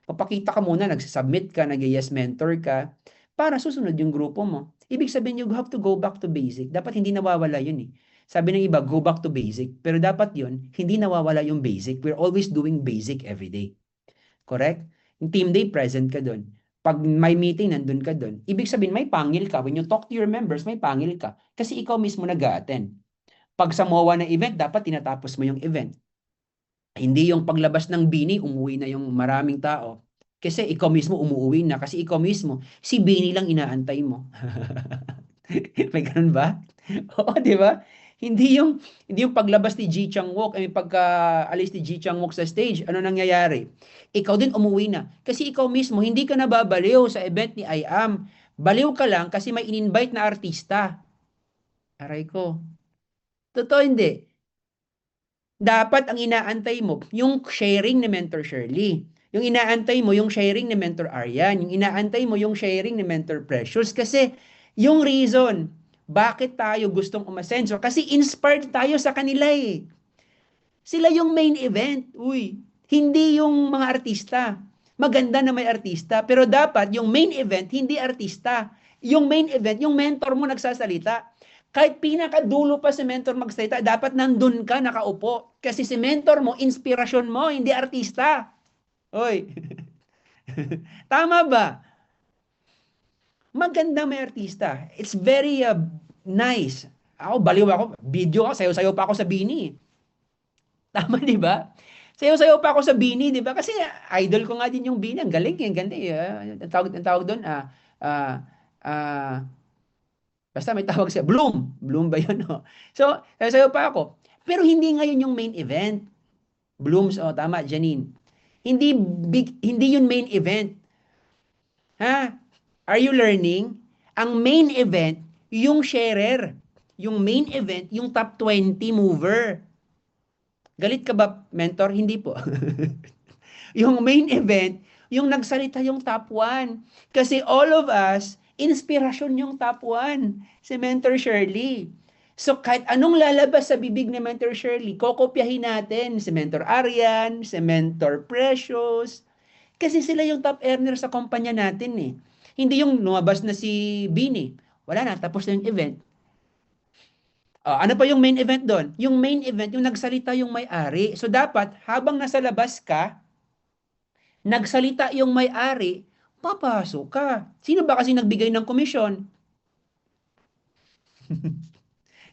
[SPEAKER 1] Papakita ka muna, nagsasubmit ka, nag-yes mentor ka, para susunod yung grupo mo. Ibig sabihin, you have to go back to basic. Dapat hindi nawawala yun eh. Sabi ng iba, go back to basic. Pero dapat yun, hindi nawawala yung basic. We're always doing basic every day. Correct? Yung team day, present ka doon. Pag may meeting, nandun ka doon. Ibig sabihin, may pangil ka. When you talk to your members, may pangil ka. Kasi ikaw mismo nag-a-attend. Pag sa MOA na event, dapat tinatapos mo yung event. Hindi yung paglabas ng bini, umuwi na yung maraming tao. Kasi ikaw mismo umuwi na. Kasi ikaw mismo, si bini lang inaantay mo. May ganun ba? Oo, di ba? Hindi yung paglabas ni Ji Chang-wook, pagka-alis ni Ji Chang-wook sa stage, ano nangyayari? Ikaw din umuwi na. Kasi ikaw mismo, hindi ka nababaliw sa event ni IAM. Baliw ka lang kasi may in-invite na artista. Aray ko. Totoo hindi. Dapat ang inaantay mo, yung sharing ni Mentor Shirley. Yung inaantay mo, yung sharing ni Mentor Aryan. Yung inaantay mo, yung sharing ni Mentor Precious. Kasi yung reason, bakit tayo gustong umasenso? Kasi inspired tayo sa kanila eh. Sila yung main event. Uy, hindi yung mga artista. Maganda na may artista, pero dapat yung main event, hindi artista. Yung main event, yung mentor mo nagsasalita. Kahit pinakadulo pa si mentor magsalita, dapat nandun ka, nakaupo. Kasi si mentor mo, inspirasyon mo, hindi artista. Oy. Tama ba? Maganda may artista. It's very nice. Ako, baliw ako. Video ako, sayo-sayo pa ako sa Bini. Tama, di ba? Sayo-sayo pa ako sa Bini, di ba? Kasi idol ko nga din yung Bini. Ang galing, ang ganda. Ang tawag doon, ah, ah, basta may tawag siya. Bloom. Bloom ba yun? No? So, sayo-sayo pa ako. Pero hindi ngayon yung main event. Blooms, oh, tama, Janine. Hindi yun main event. Ha? Are you learning? Ang main event, yung sharer. Yung main event, yung top 20 mover. Galit ka ba, mentor? Hindi po. Yung main event, yung nagsalita yung top 1. Kasi all of us, inspirasyon yung top 1. Si Mentor Shirley. So kahit anong lalabas sa bibig ni Mentor Shirley, kokopyahin natin si Mentor Arian, si Mentor Precious. Kasi sila yung top earner sa kumpanya natin eh. Hindi yung lumabas na si Bini. Wala na, tapos na yung event. Ano pa yung main event doon? Yung main event, yung nagsalita yung may-ari. So dapat, habang nasa labas ka, nagsalita yung may-ari, papasok ka. Sino ba kasi nagbigay ng komisyon?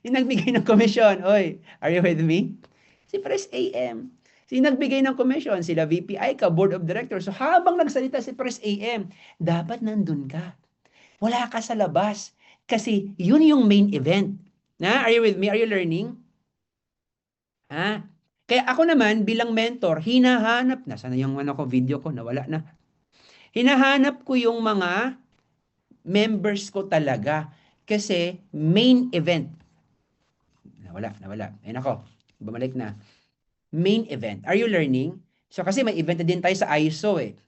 [SPEAKER 1] Yung nagbigay ng komisyon, oy, are you with me? Si Press AM. Si nagbigay ng komisyon, sila VPI ka, Board of Directors. So habang nagsalita si Press AM, dapat nandun ka. Wala ka sa labas. Kasi yun yung main event. Na, are you with me? Are you learning? Ha? Kaya ako naman, bilang mentor, hinahanap na. Sana yung video ko, nawala na. Hinahanap ko yung mga members ko talaga. Kasi main event. Nawala. Ayun ako, bumalik na. Main event. Are you learning? So kasi may event na din tayo sa ISO eh.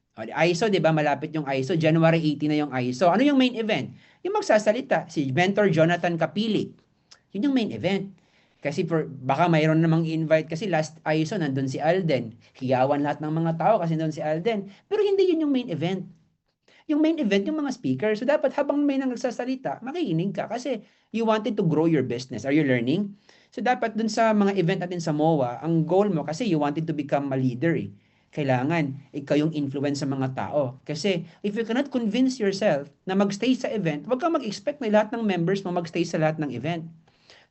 [SPEAKER 1] ISO, di ba? Malapit yung ISO. January 18 na yung ISO. Ano yung main event? Yung magsasalita, si Mentor Jonathan Kapili. Yun yung main event. Kasi baka mayroon namang invite kasi last ISO nandun si Alden. Hiyawan lahat ng mga tao kasi nandun si Alden. Pero hindi yun yung main event. Yung main event, yung mga speaker. So dapat habang may nagsasalita, makikinig ka kasi you wanted to grow your business. Are you learning? So dapat dun sa mga event natin sa MOA, ang goal mo kasi you wanted to become a leader eh. Kailangan ikaw yung influence sa mga tao. Kasi if you cannot convince yourself na magstay sa event, huwag kang mag-expect na lahat ng members mo magstay sa lahat ng event.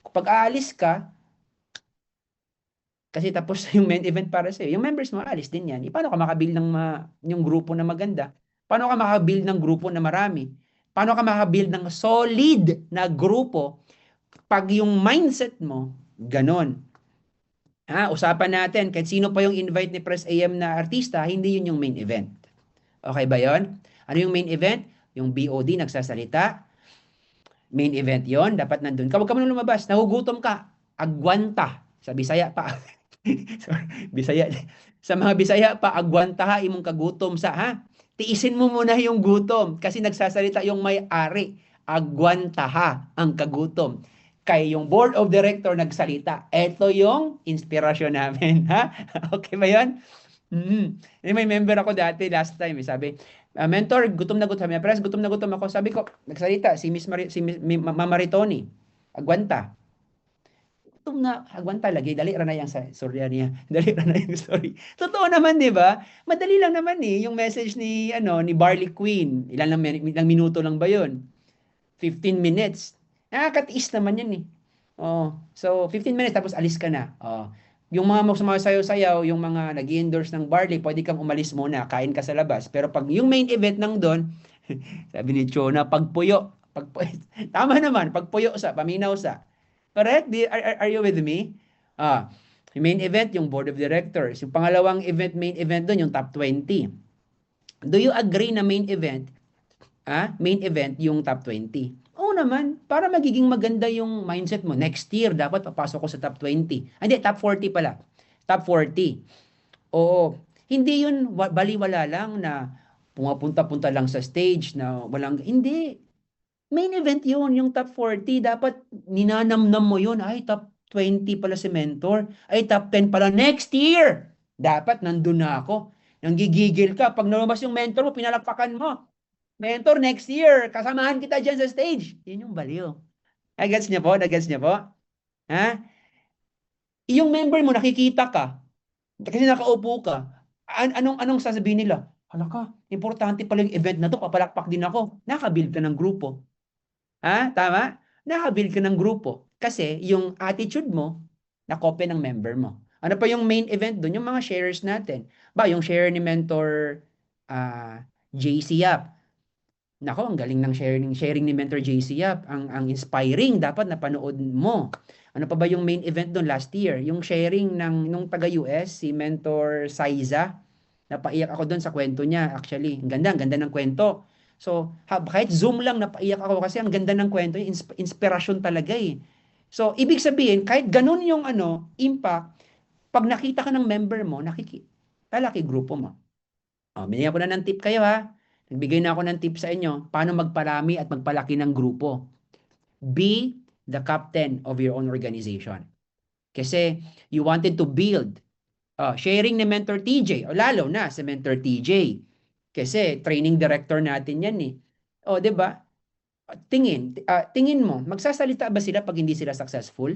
[SPEAKER 1] Kapag aalis ka, kasi tapos yung main event para sa'yo, yung members mo aalis din yan. Paano ka makabuild ng yung grupo na maganda? Paano ka makabuild ng grupo na marami? Paano ka makabuild ng solid na grupo pag yung mindset mo, ganon? Usapan natin, kahit sino pa yung invite ni Press AM na artista, hindi yun yung main event. Okay ba yon? Ano yung main event? Yung BOD nagsasalita. Main event yon, dapat nandun ka. Huwag ka muna lumabas, nahugutom ka. Agwanta. Sa Bisaya pa. Sorry, Bisaya. Sa mga Bisaya pa, agwanta ha, imong kagutom sa ha. Tiisin mo muna yung gutom kasi nagsasalita yung may-ari. Agwanta ha ang kagutom. Kay yung board of director nagsalita. Ito yung inspirasyon namin. Ha? Okay ba yun? May member ako dati last time. Sabi, mentor, gutom na gutom. Press, gutom na gutom ako. Sabi ko, nagsalita si Mama Ritoni. Agwanta. Gutom na. Agwanta lagi. Dali ra na yung storya niya. Dali ra na yung story. Totoo naman, di ba? Madali lang naman eh. Yung message ni Barley Queen. Ilang minuto lang ba yun? 15 minutes. Nakakatiis naman yan eh. So 15 minutes tapos alis ka na. Yung mga sumasayaw-sayaw, yung mga nag-endorse ng barley, pwede kang umalis muna, kain ka sa labas. Pero pag yung main event nang doon, sabi ni Chona, pagpuyo. Tama naman, pagpuyo sa, paminaw sa. Correct? Are you with me? Yung main event, yung board of directors. Yung pangalawang event, main event doon, yung top 20. Do you agree na main event? Main event, yung top 20. Oo naman, para magiging maganda yung mindset mo. Next year, dapat papasok ko sa top 20. Hindi, top 40 pala. Top 40. Oo. Hindi yun baliwala lang na pumapunta-punta lang sa stage na walang... Hindi. Main event yun, yung top 40. Dapat ninanamnam mo yun. Ay, top 20 pala si mentor. Ay, top 10 pala next year. Dapat nandun na ako. Nanggigigil ka. Pag nalabas yung mentor mo, pinalakpakan mo. Mentor, next year, kasamahan kita dyan sa stage. Yun yung baliw. Nagets niyo po? Nagets niyo po? Ha? Yung member mo, nakikita ka, kasi nakaupo ka, anong sasabihin nila? Hala ka, importante pala yung event na to, papalakpak din ako. Nakabuild ka ng grupo. Ha? Tama? Nakabuild ka ng grupo. Kasi yung attitude mo, nakopya ng member mo. Ano pa yung main event doon? Yung mga sharers natin. Ba, yung share ni Mentor JC Yap. Nako, ang galing ng sharing ni Mentor JC Yap. Ang inspiring. Dapat napanood mo. Ano pa ba yung main event doon last year? Yung sharing nung taga-US, si Mentor Saiza. Napaiyak ako doon sa kwento niya. Actually, ang ganda ng kwento. So, kahit Zoom lang, napaiyak ako kasi ang ganda ng kwento. Inspirasyon talaga eh. So, ibig sabihin, kahit ganun yung impact, pag nakita ka ng member mo, lalaki grupo mo. Binigyan ko na ng tip kayo ha. Nagbigay na ako ng tip sa inyo paano magparami at magpalaki ng grupo. Be the captain of your own organization. Kasi you wanted to build. Sharing ni Mentor TJ, o lalo na sa Mentor TJ. Kasi training director natin yan eh. 'Di ba? Tingin mo, magsasalita ba sila pag hindi sila successful?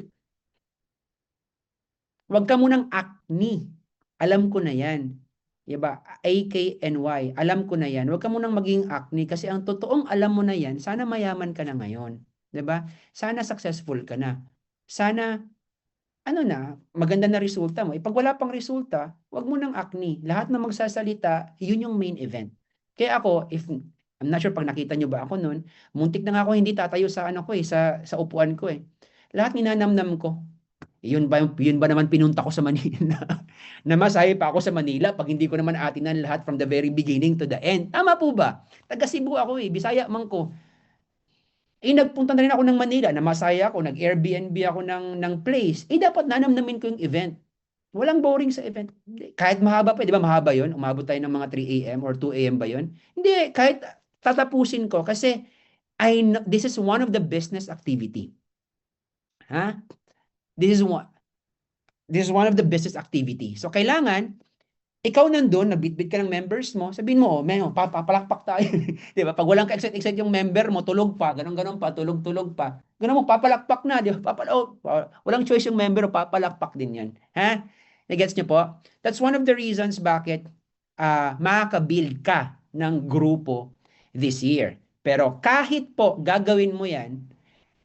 [SPEAKER 1] Huwag ka munang acne. Alam ko na yan. Diba? AKNY. Alam ko na yan. Huwag ka munang maging acne kasi ang totoong alam mo na yan, sana mayaman ka na ngayon. Diba? Sana successful ka na. Sana, maganda na resulta mo. Pag wala pang resulta, huwag mo nang acne. Lahat na magsasalita, yun yung main event. Kaya ako, I'm not sure pag nakita nyo ba ako noon, muntik na nga ako hindi tatayo sa sa upuan ko eh. Lahat ninanamnam ko. Yun ba naman pinunta ko sa Manila? Namasahe pa ako sa Manila pag hindi ko naman atinan lahat from the very beginning to the end. Tama po ba? Taga Cebu ako eh, Bisaya man ko. Nagpunta na rin ako ng Manila, namasahe ako, nag-Airbnb ako ng place. Dapat nanamnamin ko yung event. Walang boring sa event. Kahit mahaba pa, di ba mahaba yun? Umabot tayo ng mga 3 a.m. or 2 a.m. ba yun? Hindi, kahit tatapusin ko kasi this is one of the business activity. Ha? This is one. This is one of the business activity. So, kailangan, ikaw nandun, nagbitbit ka ng members mo, sabihin mo, papalakpak tayo. Di ba? Pag walang ka-excite yung member mo, tulog pa, ganun pa, tulog pa. Ganun mo, papalakpak na, di ba? Walang choice yung member, papalakpak din yan. Ha? Nagets niyo po? That's one of the reasons bakit makaka-build ka ng grupo this year. Pero kahit po gagawin mo yan,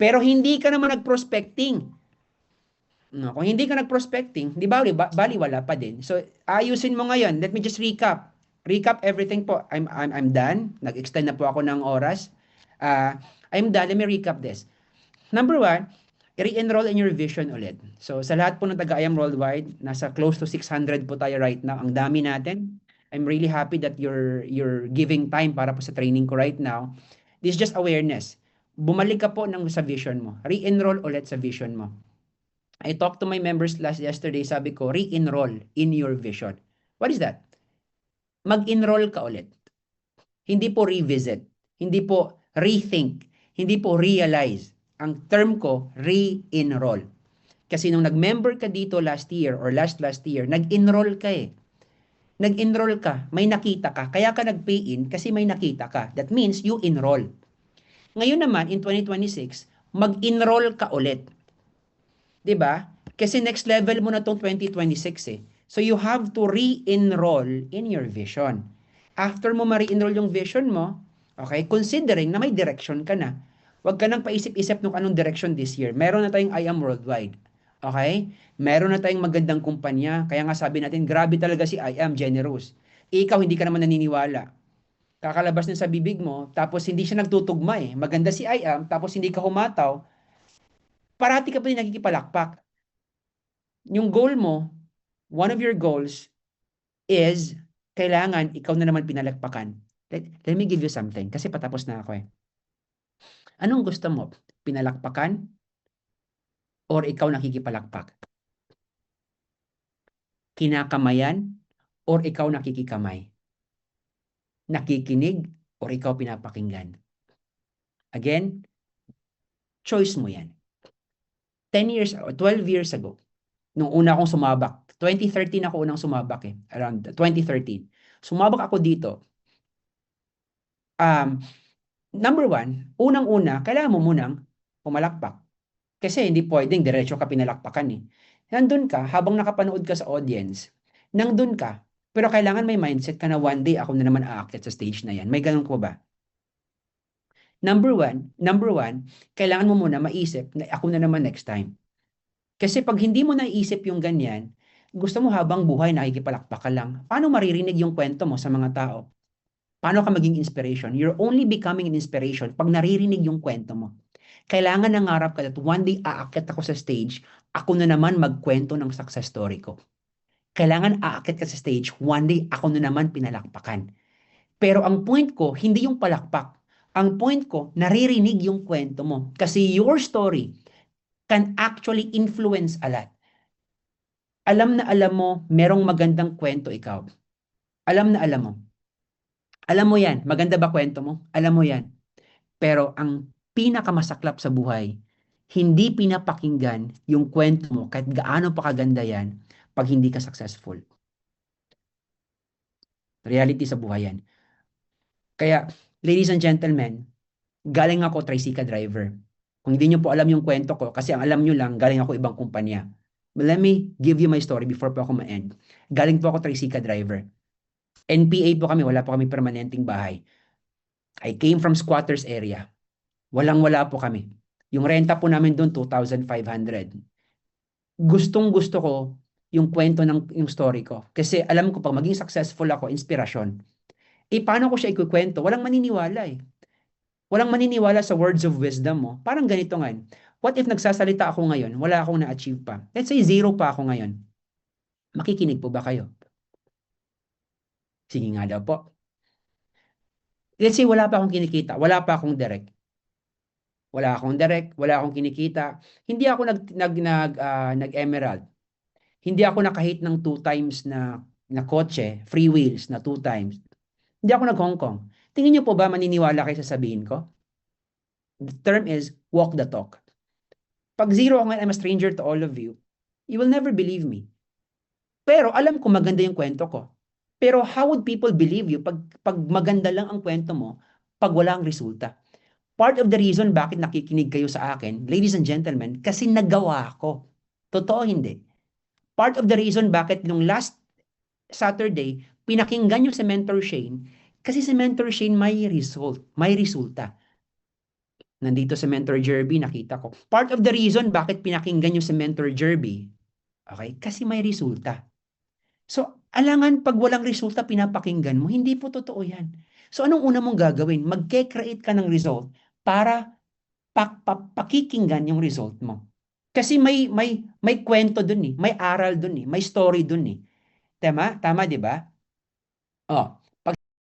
[SPEAKER 1] pero hindi ka naman nag-prospecting, no, kung hindi ka nag-prospecting, di ba, baliwala pa din. So, ayusin mo ngayon. Let me just recap. Recap everything po. I'm done. Nag-extend na po ako ng oras. I'm done. Let me recap this. Number one, re-enroll in your vision ulit. So, sa lahat po ng taga-IAM worldwide, nasa close to 600 po tayo right now. Ang dami natin. I'm really happy that you're giving time para po sa training ko right now. This is just awareness. Bumalik ka po sa vision mo. Re-enroll ulit sa vision mo. I talked to my members yesterday, sabi ko, re-enroll in your vision. What is that? Mag-enroll ka ulit. Hindi po revisit. Hindi po rethink. Hindi po realize. Ang term ko, re-enroll. Kasi nung nag-member ka dito last year or last year, nag-enroll ka eh. Nag-enroll ka, may nakita ka. Kaya ka nag-pay in kasi may nakita ka. That means you enroll. Ngayon naman, in 2026, mag-enroll ka ulit. 'Di ba? Kasi next level mo na tong 2026 eh. So you have to re-enroll in your vision. After mo ma-re-enroll yung vision mo, okay, considering na may direction ka na, huwag ka nang paisip-isip nung anong direction this year. Meron na tayong IAM Worldwide. Okay? Meron na tayong magandang kumpanya. Kaya nga sabi natin, grabe talaga si IAM, generous. Ikaw, hindi ka naman naniniwala. Kakalabas na sa bibig mo, tapos hindi siya nagtutugma eh. Maganda si IAM, tapos hindi ka humataw, parati ka pa rin nakikipalakpak. Yung goal mo, one of your goals is, kailangan ikaw na naman pinalakpakan. Let me give you something, kasi patapos na ako eh. Anong gusto mo? Pinalakpakan? Or ikaw nakikipalakpak? Kinakamayan? Or ikaw nakikikamay? Nakikinig? Or ikaw pinapakinggan? Again, choice mo yan. 10 years, 12 years ago, nung una akong sumabak, 2013 ako unang sumabak eh, around 2013. Sumabak ako dito. Number one, unang-una, kailangan mo munang pumalakpak. Kasi hindi pwedeng diretso ka pinalakpakan eh. Nandun ka, habang nakapanood ka sa audience, nandun ka, pero kailangan may mindset ka na one day ako na naman aakyat sa stage na yan. May ganun ko ba? Number one, kailangan mo muna maisip na ako na naman next time. Kasi pag hindi mo naisip yung ganyan, gusto mo habang buhay nakikipalakpak ka lang, paano maririnig yung kwento mo sa mga tao? Paano ka maging inspiration? You're only becoming an inspiration pag naririnig yung kwento mo. Kailangan nangarap ka that one day aakyat ako sa stage, ako na naman magkwento ng success story ko. Kailangan aakyat ka sa stage, one day ako na naman pinalakpakan. Pero ang point ko, hindi yung palakpak. Ang point ko, naririnig yung kwento mo. Kasi your story can actually influence a lot. Alam na alam mo, merong magandang kwento ikaw. Alam na alam mo. Alam mo yan. Maganda ba kwento mo? Alam mo yan. Pero ang pinakamasaklap sa buhay, hindi pinapakinggan yung kwento mo kahit gaano pa kaganda yan pag hindi ka successful. Reality sa buhay yan. Kaya, ladies and gentlemen, galing ako tricycle driver. Kung hindi nyo po alam yung kwento ko, kasi ang alam nyo lang, galing ako ibang kumpanya. But let me give you my story before po ako ma-end. Galing po ako tricycle driver. NPA po kami, wala po kami permanenteng bahay. I came from squatters area. Walang-wala po kami. Yung renta po namin doon, 2,500. Gustong-gusto ko yung kwento ng yung story ko. Kasi alam ko pag maging successful ako, inspirasyon. Paano ko siya ikukwento? Walang maniniwala eh. Walang maniniwala sa words of wisdom mo. Parang ganito nga. What if nagsasalita ako ngayon, wala akong na-achieve pa? Let's say zero pa ako ngayon. Makikinig po ba kayo? Sige nga daw po. Let's say wala pa akong kinikita, wala pa akong direct. Wala akong direct, wala akong kinikita. Hindi ako nag-emerald. Hindi ako nakahit ng 2 times na kotse, free wheels na 2 times. Hindi ako nag-Hong Kong. Tingin niyo po ba maniniwala kayo sa sabihin ko? The term is walk the talk. Pag zero ako ngayon, I'm a stranger to all of you, you will never believe me. Pero alam ko maganda yung kwento ko. Pero how would people believe you pag maganda lang ang kwento mo pag wala ang resulta? Part of the reason bakit nakikinig kayo sa akin, ladies and gentlemen, kasi nagawa ko. Totoo hindi. Part of the reason bakit nung last Saturday, pinakinggan nyo si Mentor Shane, kasi si Mentor Shane may resulta. Nandito si Mentor Jerby, nakita ko. Part of the reason bakit pinakinggan nyo si Mentor Jerby, okay, kasi may resulta. So, alangan pag walang resulta pinapakinggan mo, hindi po totoo yan. So, anong una mong gagawin? Mag-create ka ng result para pakikinggan yung result mo. Kasi may kwento dun eh, may aral dun eh, may story dun eh. Tama? Tama, di ba? Oh,